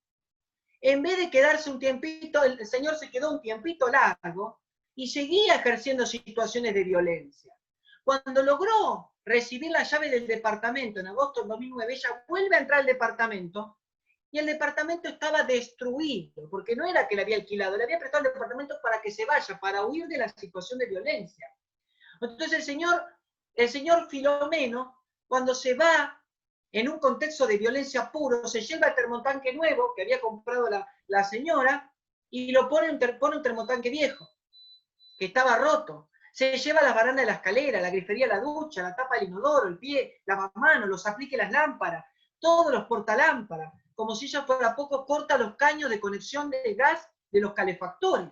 S1: En vez de quedarse un tiempito, el señor se quedó un tiempito largo y seguía ejerciendo situaciones de violencia. Cuando logró recibir la llave del departamento en agosto del 2009, ella vuelve a entrar al departamento y el departamento estaba destruido, porque no era que le había alquilado, le había prestado el departamento para que se vaya, para huir de la situación de violencia. Entonces el señor Filomeno, cuando se va en un contexto de violencia puro, se lleva el termotanque nuevo que había comprado la señora y lo pone un termotanque viejo, que estaba roto. Se lleva las barandas de la escalera, la grifería de la ducha, la tapa del inodoro, el pie, lavamanos, los apliques, las lámparas, todos los portalámparas, como si ella fuera poco, corta los caños de conexión de gas de los calefactores.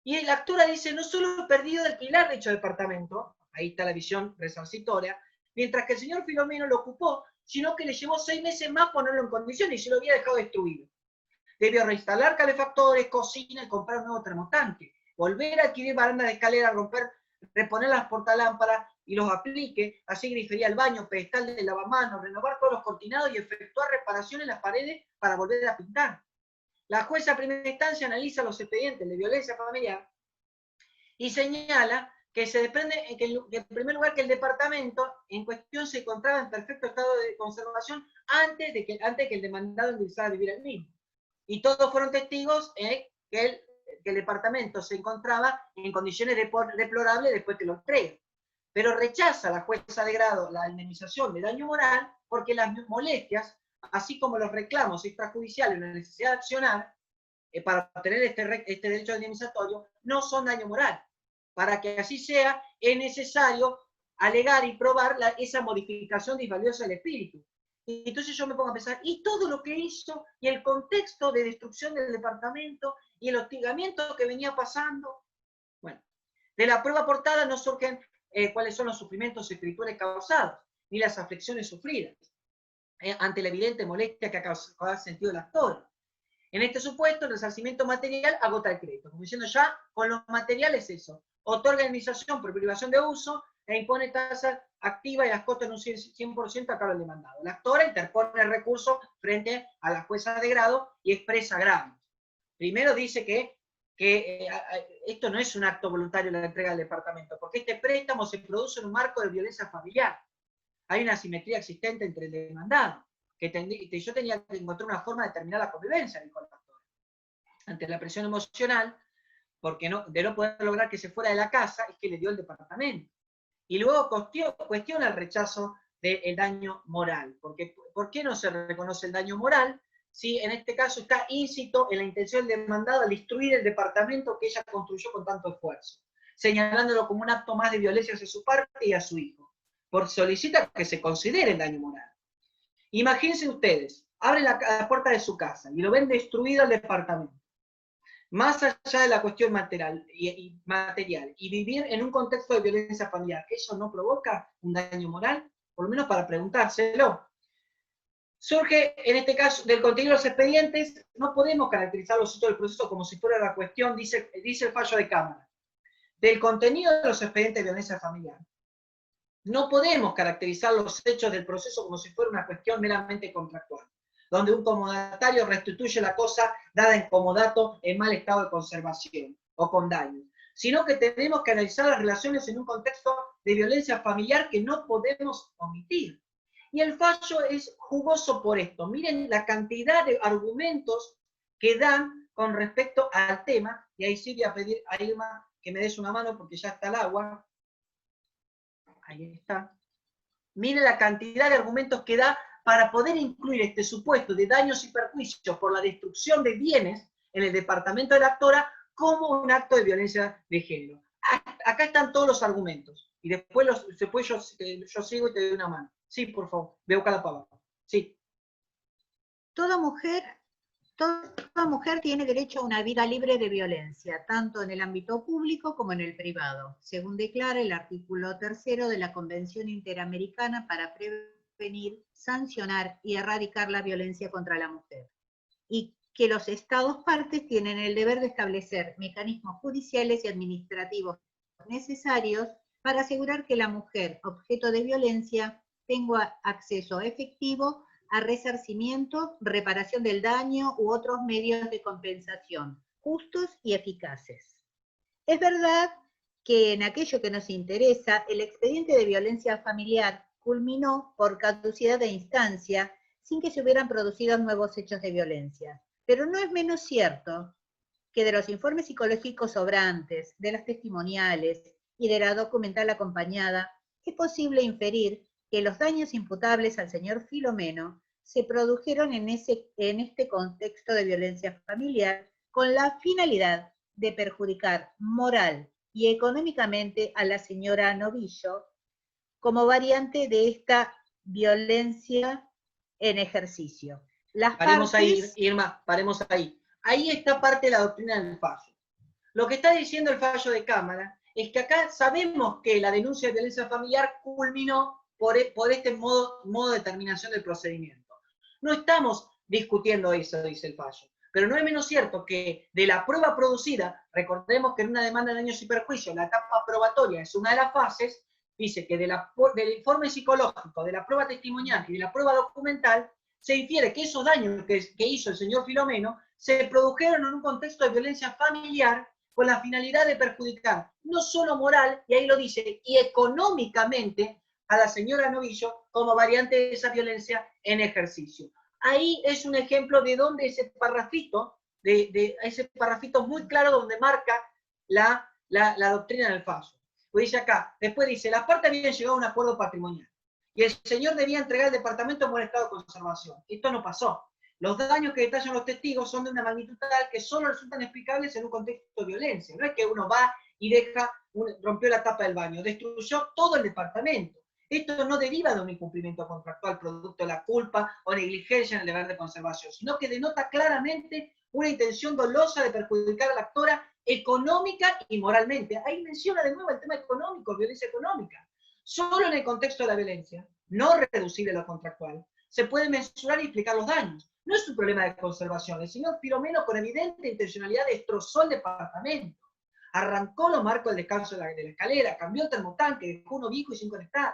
S1: Y la actora dice, no solo he perdido de alquilar dicho departamento, ahí está la visión resarcitoria, mientras que el señor Filomeno lo ocupó, sino que le llevó 6 meses más ponerlo en condiciones y se lo había dejado destruido. Debió reinstalar calefactores, cocina y comprar un nuevo termotanque. Volver a adquirir barandas de escalera, reponer las portalámparas y los apliques, así grifería el baño, pedestal de lavamanos, renovar todos los cortinados y efectuar reparaciones en las paredes para volver a pintar. La jueza a primera instancia analiza los expedientes de violencia familiar y señala que se desprende, que en primer lugar, que el departamento en cuestión se encontraba en perfecto estado de conservación antes de que el demandado ingresara a vivir el mismo. Y todos fueron testigos que el departamento se encontraba en condiciones deplorables después que lo entrega. Pero rechaza la jueza de grado la indemnización de daño moral porque las molestias, así como los reclamos extrajudiciales y la necesidad de accionar para obtener este derecho indemnizatorio, no son daño moral. Para que así sea, es necesario alegar y probar esa modificación disvaliosa del espíritu. Y entonces yo me pongo a pensar, ¿y todo lo que hizo? Y el contexto de destrucción del departamento, y el hostigamiento que venía pasando. Bueno, de la prueba aportada no surgen cuáles son los sufrimientos espirituales causados, ni las aflicciones sufridas, ante la evidente molestia que ha sentido el actor. En este supuesto, el resarcimiento material agota el crédito. Como diciendo ya, con los materiales eso. Otorga indemnización por privación de uso e impone tasa activa y las costas en un 100% a cargo del demandado. La actora interpone el recurso frente a la jueza de grado y expresa agravios. Primero dice que esto no es un acto voluntario la entrega del departamento, porque este préstamo se produce en un marco de violencia familiar. Hay una asimetría existente entre el demandado, que yo tenía que encontrar una forma de terminar la convivencia, dijo el actor. Ante la presión emocional, porque de no poder lograr que se fuera de la casa, es que le dio el departamento. Y luego cuestiona el rechazo del daño moral, porque ¿por qué no se reconoce el daño moral? Si en este caso está íncito en la intención del demandado al destruir el departamento que ella construyó con tanto esfuerzo, señalándolo como un acto más de violencia hacia su parte y a su hijo. Por solicita que se considere el daño moral. Imagínense ustedes, abren la puerta de su casa y lo ven destruido el departamento. Más allá de la cuestión material y vivir en un contexto de violencia familiar, ¿que eso no provoca un daño moral? Por lo menos para preguntárselo. Surge, en este caso, del contenido de los expedientes, no podemos caracterizar los hechos del proceso como si fuera la cuestión, dice el fallo de Cámara, del contenido de los expedientes de violencia familiar. No podemos caracterizar los hechos del proceso como si fuera una cuestión meramente contractual, donde un comodatario restituye la cosa dada en comodato en mal estado de conservación o con daño, sino que tenemos que analizar las relaciones en un contexto de violencia familiar que no podemos omitir. Y el fallo es jugoso por esto. Miren la cantidad de argumentos que dan con respecto al tema, y ahí sí voy a pedir a Irma que me des una mano porque ya está el agua. Ahí está. Miren la cantidad de argumentos que da para poder incluir este supuesto de daños y perjuicios por la destrucción de bienes en el departamento de la actora como un acto de violencia de género. Acá están todos los argumentos. Y después yo sigo y te doy una mano. Sí, por favor. Veo cada palabra. Sí.
S4: Toda mujer tiene derecho a una vida libre de violencia, tanto en el ámbito público como en el privado, según declara el artículo 3 de la Convención Interamericana para prevenir, sancionar y erradicar la violencia contra la mujer. Y que los Estados partes tienen el deber de establecer mecanismos judiciales y administrativos necesarios para asegurar que la mujer objeto de violencia tenga acceso efectivo a resarcimiento, reparación del daño u otros medios de compensación justos y eficaces. Es verdad que en aquello que nos interesa, el expediente de violencia familiar culminó por caducidad de instancia sin que se hubieran producido nuevos hechos de violencia. Pero no es menos cierto que de los informes psicológicos sobrantes, de las testimoniales y de la documental acompañada, es posible inferir que los daños imputables al señor Filomeno se produjeron en este contexto de violencia familiar con la finalidad de perjudicar moral y económicamente a la señora Novillo como variante de esta violencia en ejercicio.
S1: Paremos ahí, Irma, paremos ahí. Ahí está parte de la doctrina del fallo. Lo que está diciendo el fallo de Cámara es que acá sabemos que la denuncia de violencia familiar culminó por este modo de terminación del procedimiento. No estamos discutiendo eso, dice el fallo. Pero no es menos cierto que de la prueba producida, recordemos que en una demanda de daños y perjuicios, la etapa probatoria es una de las fases, dice que del informe psicológico, de la prueba testimonial y de la prueba documental, se infiere que esos daños que hizo el señor Filomeno se produjeron en un contexto de violencia familiar con la finalidad de perjudicar no solo moral, y ahí lo dice, y económicamente a la señora Novillo como variante de esa violencia en ejercicio. Ahí es un ejemplo de donde ese parrafito muy claro donde marca la doctrina del fallo. Pues dice acá, después dice, las partes habían llegado a un acuerdo patrimonial y el señor debía entregar el departamento en buen estado de conservación. Esto no pasó. Los daños que detallan los testigos son de una magnitud tal que solo resultan explicables en un contexto de violencia. No es que uno va y rompió la tapa del baño, destruyó todo el departamento. Esto no deriva de un incumplimiento contractual producto de la culpa o negligencia en el deber de conservación, sino que denota claramente una intención dolosa de perjudicar a la actora económica y moralmente. Ahí menciona de nuevo el tema económico, violencia económica. Solo en el contexto de la violencia, no reducible a lo contractual, se pueden mensurar y explicar los daños. No es un problema de conservación. El señor Filomeno, con evidente intencionalidad, destrozó el departamento. Arrancó los marcos del descanso de la escalera, cambió el termotanque, dejó uno viejo y sin conectar.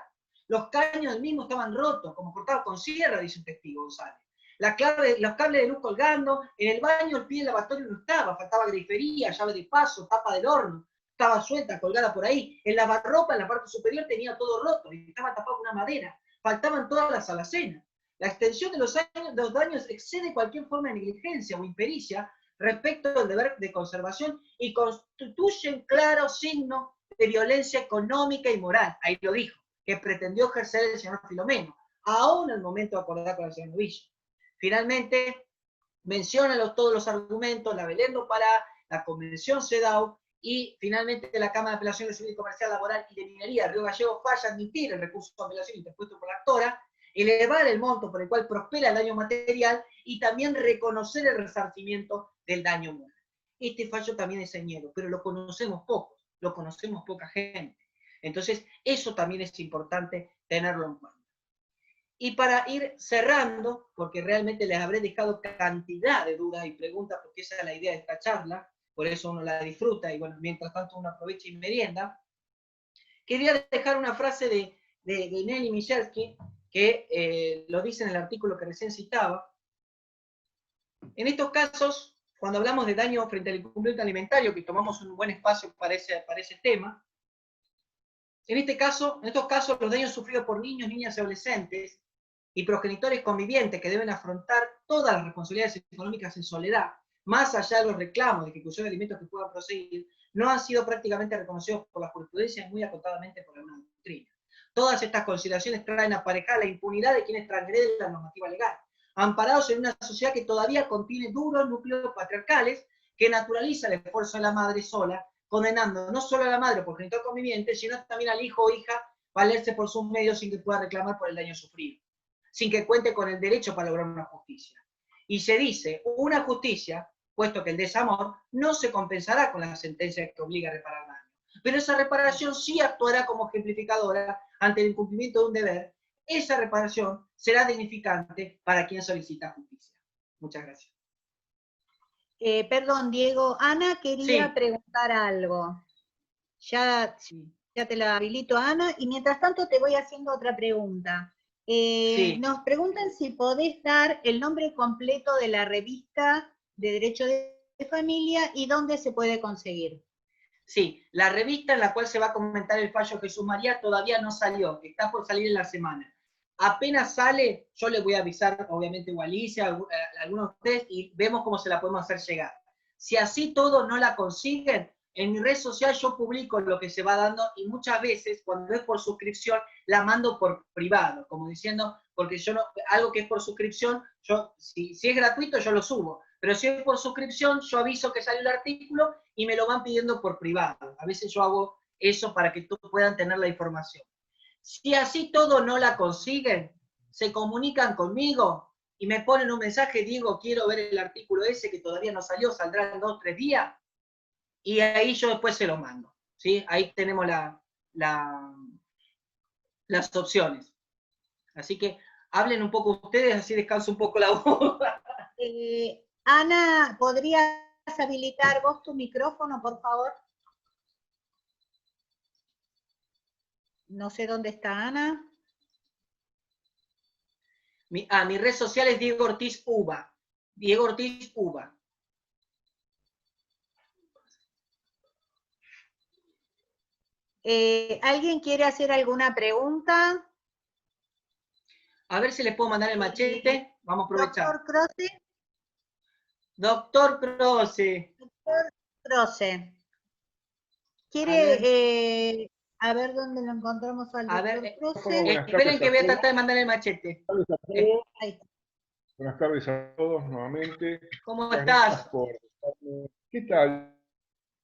S1: Los caños del mismo estaban rotos, como cortados con sierra, dice un testigo González. Los cables de luz colgando, en el baño el pie del lavatorio no estaba, faltaba grifería, llave de paso, tapa del horno, estaba suelta, colgada por ahí. El lavarropa en la parte superior tenía todo roto, y estaba tapado con una madera. Faltaban todas las alacenas. La extensión de los daños excede cualquier forma de negligencia o impericia respecto al deber de conservación y constituye un claro signo de violencia económica y moral. Ahí lo dijo, que pretendió ejercer el señor Filomeno, aún en el momento de acordar con el señor Novillo. Finalmente, menciona todos los argumentos, la Belén do Pará, la Convención CEDAW, y finalmente la Cámara de Apelación de Civil y Comercial, Laboral y de Minería, Río Gallegos, falla admitir el recurso de apelación interpuesto por la actora, elevar el monto por el cual prospera el daño material y también reconocer el resarcimiento del daño moral. Este fallo también es señero, pero lo conocemos pocos, lo conocemos poca gente. Entonces, eso también es importante tenerlo en cuenta. Y para ir cerrando, porque realmente les habré dejado cantidad de dudas y preguntas, porque esa es la idea de esta charla, por eso uno la disfruta y bueno, mientras tanto uno aprovecha y merienda, quería dejar una frase de Nelly Michalski, que lo dice en el artículo que recién citaba. En estos casos, cuando hablamos de daño frente al incumplimiento alimentario, que tomamos un buen espacio para ese tema, en estos casos los daños sufridos por niños, niñas y adolescentes y progenitores convivientes que deben afrontar todas las responsabilidades económicas en soledad, más allá de los reclamos de ejecución de alimentos que puedan proseguir, no han sido prácticamente reconocidos por la jurisprudencia y muy acotadamente por alguna doctrina. Todas estas consideraciones traen aparejada la impunidad de quienes transgreden la normativa legal, amparados en una sociedad que todavía contiene duros núcleos patriarcales que naturaliza el esfuerzo de la madre sola, condenando no solo a la madre por genitor conviviente, sino también al hijo o hija valerse por sus medios sin que pueda reclamar por el daño sufrido, sin que cuente con el derecho para lograr una justicia. Y se dice, una justicia, puesto que el desamor no se compensará con la sentencia que obliga a reparar daño, pero esa reparación sí actuará como ejemplificadora ante el incumplimiento de un deber. Esa reparación será dignificante para quien solicita justicia. Muchas gracias.
S4: Perdón, Diego. Ana quería
S1: Sí.
S4: preguntar algo. Ya te la habilito, Ana, y mientras tanto te voy haciendo otra pregunta.
S1: Sí.
S4: Nos preguntan si podés dar el nombre completo de la revista de Derecho de Familia y dónde se puede conseguir.
S1: Sí, la revista en la cual se va a comentar el fallo Jesús María todavía no salió, está por salir en la semana. Apenas sale, yo les voy a avisar, obviamente, a Alicia, a algunos de ustedes, y vemos cómo se la podemos hacer llegar. Si así todo no la consiguen, en mi red social yo publico lo que se va dando y muchas veces, cuando es por suscripción, la mando por privado, como diciendo, porque yo no, algo que es por suscripción, yo, si es gratuito, yo lo subo. Pero si es por suscripción, yo aviso que salió el artículo y me lo van pidiendo por privado. A veces yo hago eso para que todos puedan tener la información. Si así todo no la consiguen, se comunican conmigo y me ponen un mensaje, Diego, quiero ver el artículo ese que todavía no salió, saldrá en 2 o 3 días, y ahí yo después se lo mando. ¿Sí? Ahí tenemos las opciones. Así que hablen un poco ustedes, así descanso un poco la voz.
S4: Ana, ¿podrías habilitar vos tu micrófono, por favor? No sé dónde está Ana.
S1: Mi red social es Diego Ortiz Uva. Diego Ortiz Uva.
S4: ¿Alguien quiere hacer alguna pregunta?
S1: A ver si les puedo mandar el machete. Vamos a aprovechar.
S4: Doctor Croce.
S1: Doctor Croce.
S4: Doctor Croce. ¿Quiere a ver dónde lo encontramos al doctor Croce?
S1: Esperen que voy a tratar de mandar el machete.
S5: Buenas tardes a todos nuevamente.
S1: ¿Cómo estás?
S5: ¿Qué tal,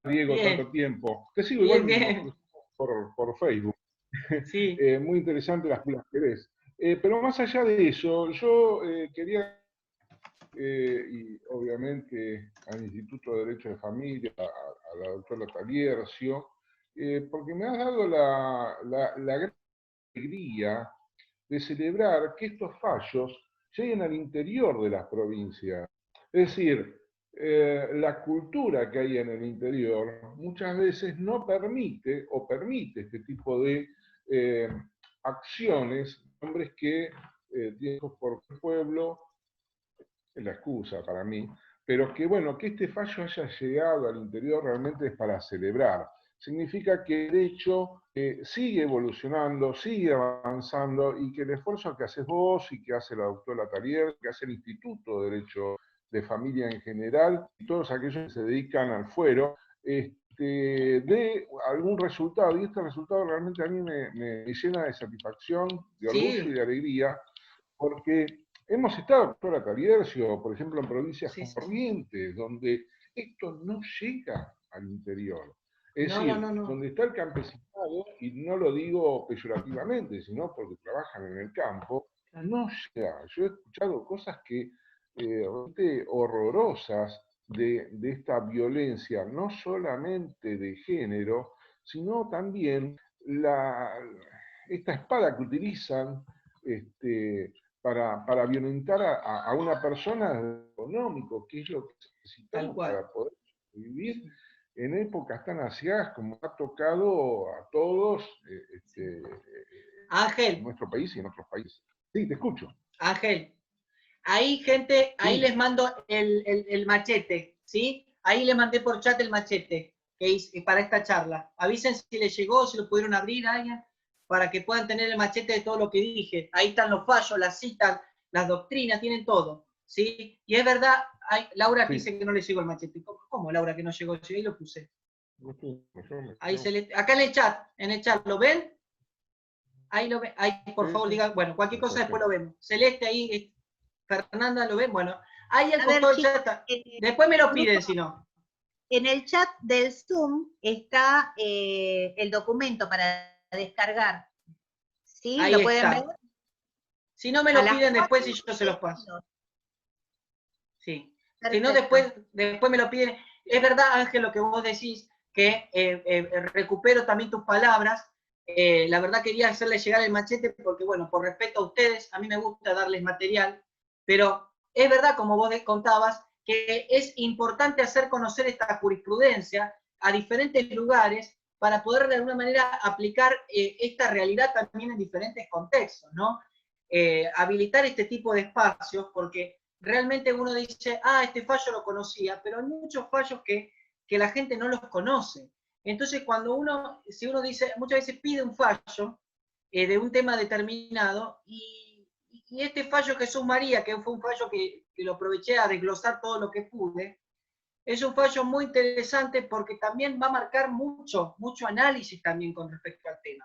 S5: Diego?
S1: Bien.
S5: Tanto tiempo. Te sigo
S1: Bien,
S5: igual
S1: bien.
S5: por Facebook.
S1: Sí.
S5: Muy interesante las cosas que ves. Pero más allá de eso, yo quería, y obviamente al Instituto de Derecho de Familia, a la doctora Taliercio, porque me has dado la gran alegría de celebrar que estos fallos lleguen al interior de las provincias. Es decir, la cultura que hay en el interior muchas veces no permite o permite este tipo de acciones, hombres que tienen por pueblo, es la excusa para mí, pero que bueno, que este fallo haya llegado al interior realmente es para celebrar. Significa que el derecho sigue evolucionando, sigue avanzando y que el esfuerzo que haces vos y que hace la doctora Talier, que hace el Instituto de Derecho de Familia en general y todos aquellos que se dedican al fuero, dé algún resultado. Y este resultado realmente a mí me llena de satisfacción, de orgullo y de alegría, porque hemos estado, doctora Taliercio, por ejemplo, en provincias como Corrientes, donde esto no llega al interior. Es decir, donde está el campesinado, y no lo digo peyorativamente, sino porque trabajan en el campo, no llega. Yo he escuchado cosas que realmente horrorosas de esta violencia, no solamente de género, sino también esta espada que utilizan para violentar a una persona económico, que es lo que necesitamos para poder vivir en épocas tan asiagas como ha tocado a todos
S1: Ángel.
S5: en nuestro país y en otros países. Sí, te escucho.
S1: Ángel, ahí gente, ahí les mando el machete, ¿sí? Ahí les mandé por chat el machete que hice para esta charla. Avisen si les llegó, si lo pudieron abrir a alguien, para que puedan tener el machete de todo lo que dije. Ahí están los fallos, las citas, las doctrinas, tienen todo, ¿sí? Y es verdad, Laura dice que no le llegó el machete. ¿Cómo Laura que no llegó? Yo ahí lo puse. Ahí acá en el chat, ¿lo ven? Ahí lo ve, ahí por favor diga, bueno, cualquier cosa después lo vemos. Celeste ahí, Fernanda lo ve, bueno. Ahí al costado del chat, después me lo piden si no.
S4: En el chat del Zoom está el documento para descargar. ¿Sí?
S1: Ahí
S4: ¿Lo pueden
S1: está.
S4: ver?
S1: Si no me lo piden después y yo se los paso. Sí. Si no, después me lo piden. Es verdad, Ángel, lo que vos decís, que recupero también tus palabras. La verdad quería hacerles llegar el machete porque, bueno, por respeto a ustedes, a mí me gusta darles material, pero es verdad, como vos contabas, que es importante hacer conocer esta jurisprudencia a diferentes lugares para poder de alguna manera aplicar esta realidad también en diferentes contextos, ¿no? Habilitar este tipo de espacios, porque realmente uno dice, este fallo lo conocía, pero hay muchos fallos que la gente no los conoce. Entonces, si uno dice, muchas veces pide un fallo de un tema determinado, y este fallo Jesús María, que fue un fallo que lo aproveché a desglosar todo lo que pude, es un fallo muy interesante porque también va a marcar mucho análisis también con respecto al tema.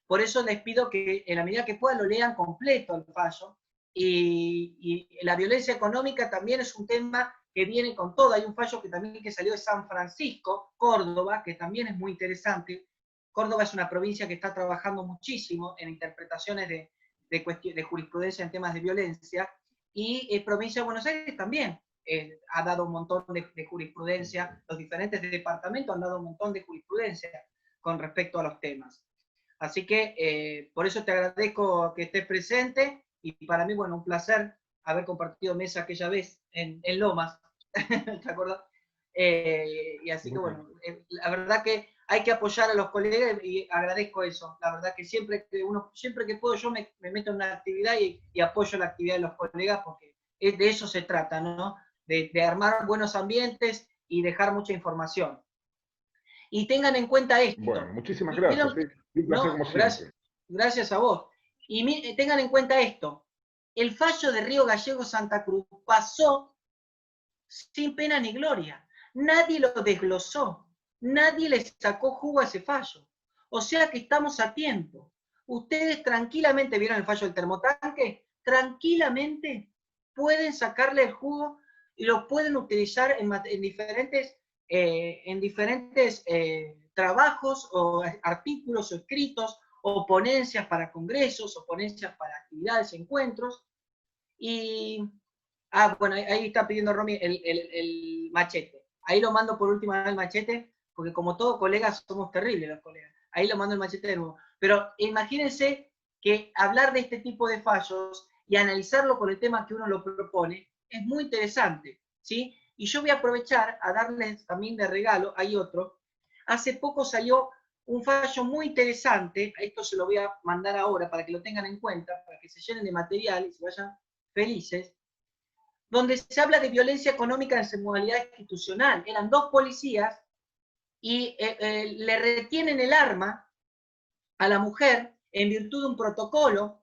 S1: Por eso les pido que en la medida que puedan lo lean completo el fallo. Y la violencia económica también es un tema que viene con todo. Hay un fallo que salió de San Francisco, Córdoba, que también es muy interesante. Córdoba es una provincia que está trabajando muchísimo en interpretaciones de jurisprudencia en temas de violencia, y provincia de Buenos Aires también ha dado un montón de jurisprudencia, los diferentes departamentos han dado un montón de jurisprudencia con respecto a los temas. Así que por eso te agradezco que estés presente, y para mí, bueno, un placer haber compartido mesa aquella vez en Lomas, ¿te acuerdas? Y así que bueno, la verdad que hay que apoyar a los colegas y agradezco eso. La verdad que siempre que puedo yo me meto en una actividad y apoyo la actividad de los colegas, porque de eso se trata, ¿no? De armar buenos ambientes y dejar mucha información. Y tengan en cuenta esto.
S5: Bueno, muchísimas gracias. Un placer como siempre.
S1: Gracias a vos. Y tengan en cuenta esto. El fallo de Río Gallegos Santa Cruz pasó sin pena ni gloria. Nadie lo desglosó. Nadie le sacó jugo a ese fallo. O sea que estamos a tiempo. Ustedes tranquilamente, ¿vieron el fallo del termotanque? Tranquilamente pueden sacarle el jugo y lo pueden utilizar en diferentes trabajos o artículos o escritos o ponencias para congresos o ponencias para actividades, encuentros. Y, bueno, ahí está pidiendo Romy el machete. Ahí lo mando por última vez el machete, porque como todos colegas somos terribles los colegas. Ahí lo mando el machete de nuevo. Pero imagínense que hablar de este tipo de fallos y analizarlo con el tema que uno lo propone es muy interesante, ¿sí? Y yo voy a aprovechar a darles también de regalo, hay otro. Hace poco salió un fallo muy interesante, esto se lo voy a mandar ahora para que lo tengan en cuenta, para que se llenen de material y se vayan felices, donde se habla de violencia económica en su modalidad institucional. Eran dos policías y le retienen el arma a la mujer en virtud de un protocolo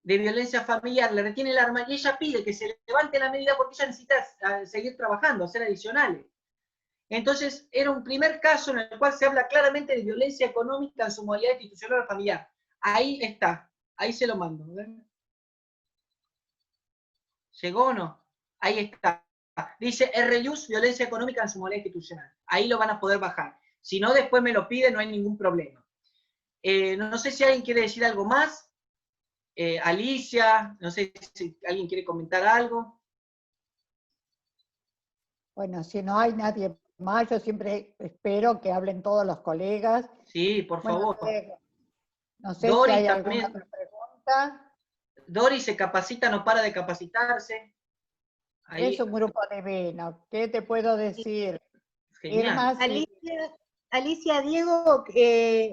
S1: de violencia familiar, le retiene el arma y ella pide que se levante la medida porque ella necesita seguir trabajando, hacer adicionales. Entonces, era un primer caso en el cual se habla claramente de violencia económica en su modalidad institucional o familiar. Ahí está, ahí se lo mando. ¿Llegó o no? Ahí está. Dice REUS, violencia económica en su modalidad institucional. Ahí lo van a poder bajar. Si no, después me lo piden, no hay ningún problema. No sé si alguien quiere decir algo más. Alicia, no sé si alguien quiere comentar algo.
S3: Bueno, si no hay nadie más, yo siempre espero que hablen todos los colegas.
S1: Sí, por favor.
S3: No sé
S1: Dori
S3: si hay
S1: también.
S3: alguna otra pregunta.
S1: Dori se capacita, no para de capacitarse. Ahí.
S3: Es un grupo divino. ¿Qué te puedo decir?
S1: Genial.
S3: Irma,
S4: Alicia, Diego,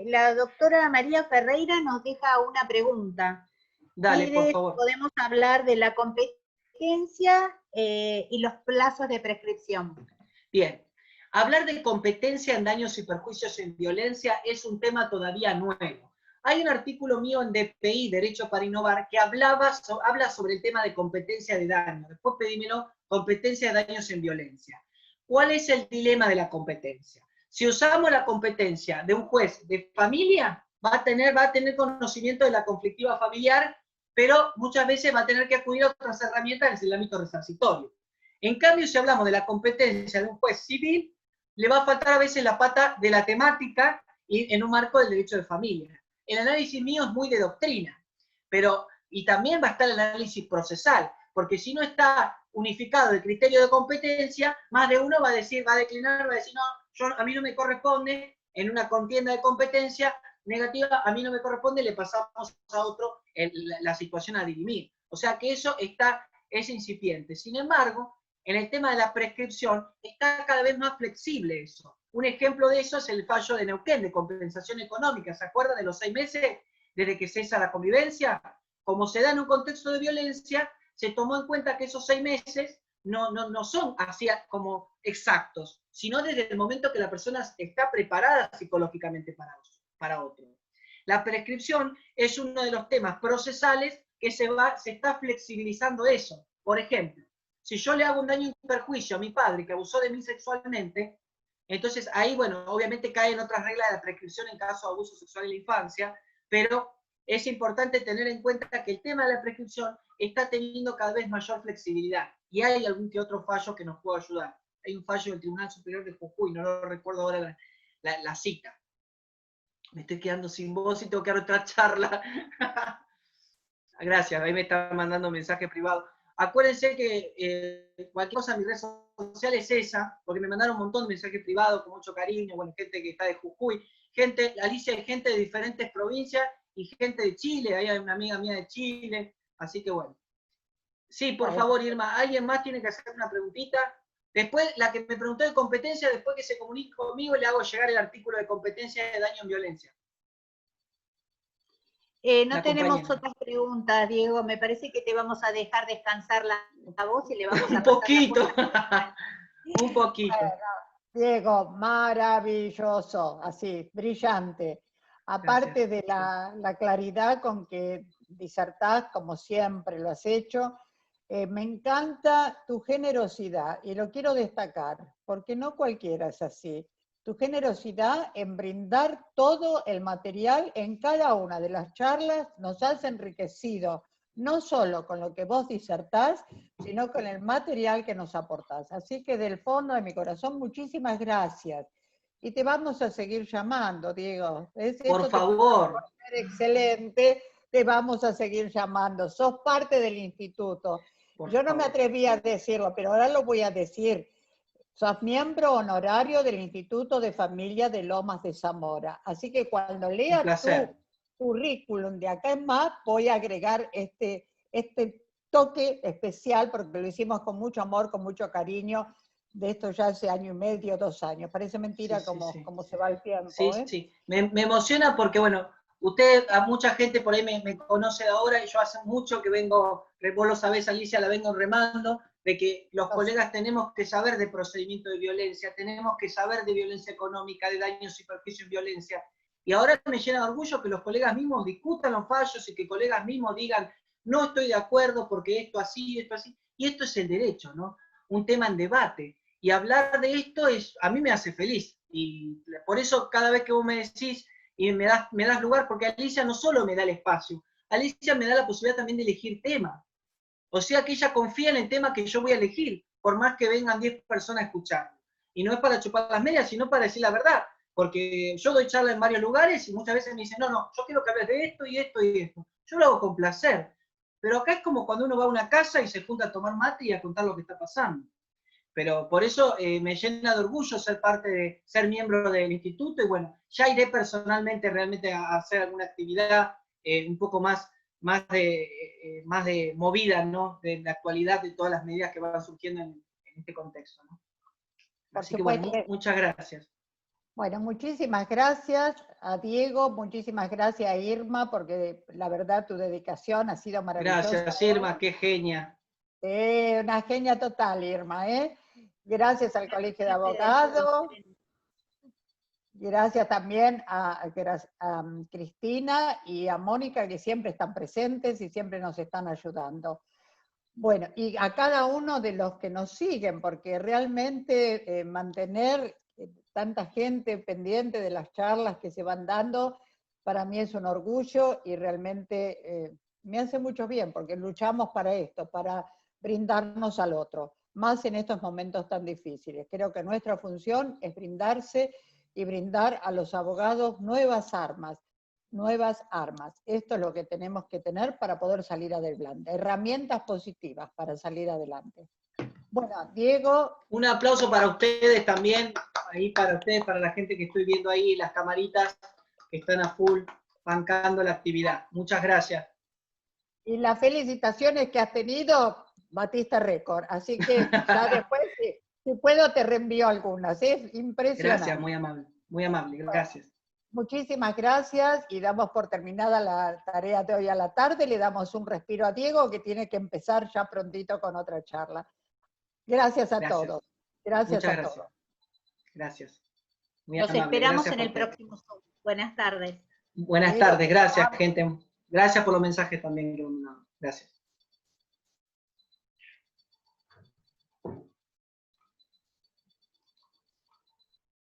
S4: la doctora María Ferreira nos deja una pregunta.
S1: Dale, por favor.
S4: Podemos hablar de la competencia y los plazos de prescripción.
S1: Bien. Hablar de competencia en daños y perjuicios en violencia es un tema todavía nuevo. Hay un artículo mío en DPI, Derecho para Innovar, que habla sobre el tema de competencia de daño. Después pedímelo, competencia de daños en violencia. ¿Cuál es el dilema de la competencia? Si usamos la competencia de un juez de familia, va a tener conocimiento de la conflictiva familiar, pero muchas veces va a tener que acudir a otras herramientas en el ámbito resarcitorio. En cambio, si hablamos de la competencia de un juez civil, le va a faltar a veces la pata de la temática y en un marco del derecho de familia. El análisis mío es muy de doctrina, y también va a estar el análisis procesal, porque si no está unificado el criterio de competencia, más de uno va a decir, va a declinar, va a decir, no, a mí no me corresponde, en una contienda de competencia negativa, a mí no me corresponde, le pasamos a otro la situación a dirimir. O sea que eso es incipiente. Sin embargo, en el tema de la prescripción, está cada vez más flexible eso. Un ejemplo de eso es el fallo de Neuquén, de compensación económica. ¿Se acuerdan de los 6 meses desde que cesa la convivencia? Como se da en un contexto de violencia, se tomó en cuenta que esos 6 meses no son así como exactos, sino desde el momento que la persona está preparada psicológicamente para otro. La prescripción es uno de los temas procesales que se está flexibilizando eso. Por ejemplo, si yo le hago un daño y perjuicio a mi padre que abusó de mí sexualmente, entonces ahí, bueno, obviamente caen otras reglas de la prescripción en caso de abuso sexual en la infancia, pero es importante tener en cuenta que el tema de la prescripción está teniendo cada vez mayor flexibilidad y hay algún que otro fallo que nos pueda ayudar. Hay un fallo del Tribunal Superior de Jujuy, no lo recuerdo ahora la cita. Me estoy quedando sin voz y tengo que dar otra charla. Gracias, ahí me están mandando mensaje privado. Acuérdense que cualquier cosa en mis redes sociales es esa, porque me mandaron un montón de mensajes privados con mucho cariño, bueno, gente que está de Jujuy, Alicia, hay gente de diferentes provincias y gente de Chile, ahí hay una amiga mía de Chile, así que bueno. Sí, por favor, Irma, ¿alguien más tiene que hacer una preguntita? Después, la que me preguntó de competencia, después que se comunique conmigo, le hago llegar el artículo de competencia de daño en violencia.
S4: No tenemos otras preguntas, Diego. Me parece que te vamos a dejar descansar la voz y le vamos a
S1: un poquito. Un poquito.
S3: Bueno, Diego, maravilloso, así, brillante. Aparte de la claridad con que disertás, como siempre lo has hecho, me encanta tu generosidad y lo quiero destacar, porque no cualquiera es así. Tu generosidad en brindar todo el material en cada una de las charlas nos has enriquecido, no solo con lo que vos disertás, sino con el material que nos aportás. Así que del fondo de mi corazón, muchísimas gracias. Y te vamos a seguir llamando, Diego.
S1: Por favor.
S3: Excelente, te vamos a seguir llamando. Sos parte del instituto. Yo no me atreví a decirlo, pero ahora lo voy a decir. Sos miembro honorario del Instituto de Familia de Lomas de Zamora. Así que cuando lea tu currículum de acá en más, voy a agregar este toque especial, porque lo hicimos con mucho amor, con mucho cariño, de esto ya hace 1 año y medio, 2 años. Parece mentira cómo se va el tiempo.
S1: Sí, sí. Me emociona porque, bueno, usted, a mucha gente por ahí me conoce de ahora, y yo hace mucho que vengo, vos lo sabés, Alicia, la vengo remando, de que los colegas tenemos que saber de procedimiento de violencia, tenemos que saber de violencia económica, de daños y perjuicios en violencia. Y ahora me llena de orgullo que los colegas mismos discutan los fallos y que colegas mismos digan, no estoy de acuerdo porque esto así, esto así. Y esto es el derecho, ¿no? Un tema en debate. Y hablar de esto a mí me hace feliz. Y por eso cada vez que vos me decís y me das lugar, porque Alicia no solo me da el espacio, Alicia me da la posibilidad también de elegir tema. O sea que ella confía en el tema que yo voy a elegir, por más que vengan 10 personas a escucharlo. Y no es para chupar las medias, sino para decir la verdad. Porque yo doy charla en varios lugares y muchas veces me dicen, no, yo quiero que hables de esto y esto y esto. Yo lo hago con placer. Pero acá es como cuando uno va a una casa y se junta a tomar mate y a contar lo que está pasando. Pero por eso me llena de orgullo ser miembro del instituto y bueno, ya iré personalmente realmente a hacer alguna actividad un poco más de movida, ¿no? De la actualidad de todas las medidas que van surgiendo en este contexto, ¿no? Así que bueno, muchas gracias.
S3: Bueno, muchísimas gracias a Diego, muchísimas gracias a Irma, porque la verdad tu dedicación ha sido maravillosa.
S1: Gracias, Irma, qué genia.
S3: Una genia total, Irma, ¿eh? Gracias al Colegio de Abogados. Gracias también a Cristina y a Mónica, que siempre están presentes y siempre nos están ayudando. Bueno, y a cada uno de los que nos siguen, porque realmente mantener tanta gente pendiente de las charlas que se van dando para mí es un orgullo y realmente me hace mucho bien, porque luchamos para esto, para brindarnos al otro, más en estos momentos tan difíciles. Creo que nuestra función es brindarse y brindar a los abogados nuevas armas. Esto es lo que tenemos que tener para poder salir adelante, herramientas positivas para salir adelante. Bueno, Diego.
S1: Un aplauso para ustedes también, ahí para ustedes, para la gente que estoy viendo ahí, las camaritas que están a full, bancando la actividad. Muchas gracias.
S3: Y las felicitaciones que has tenido, batiste récord. Así que ya después, si puedo, te reenvío algunas. Es impresionante.
S1: Gracias, muy amable, gracias.
S3: Muchísimas gracias y damos por terminada la tarea de hoy a la tarde. Le damos un respiro a Diego, que tiene que empezar ya prontito con otra charla. Gracias a todos. Gracias a todos.
S1: Gracias.
S4: Los esperamos en el próximo Zoom. Buenas tardes.
S1: Buenas tardes, gracias, gente. Gracias por los mensajes también. Gracias.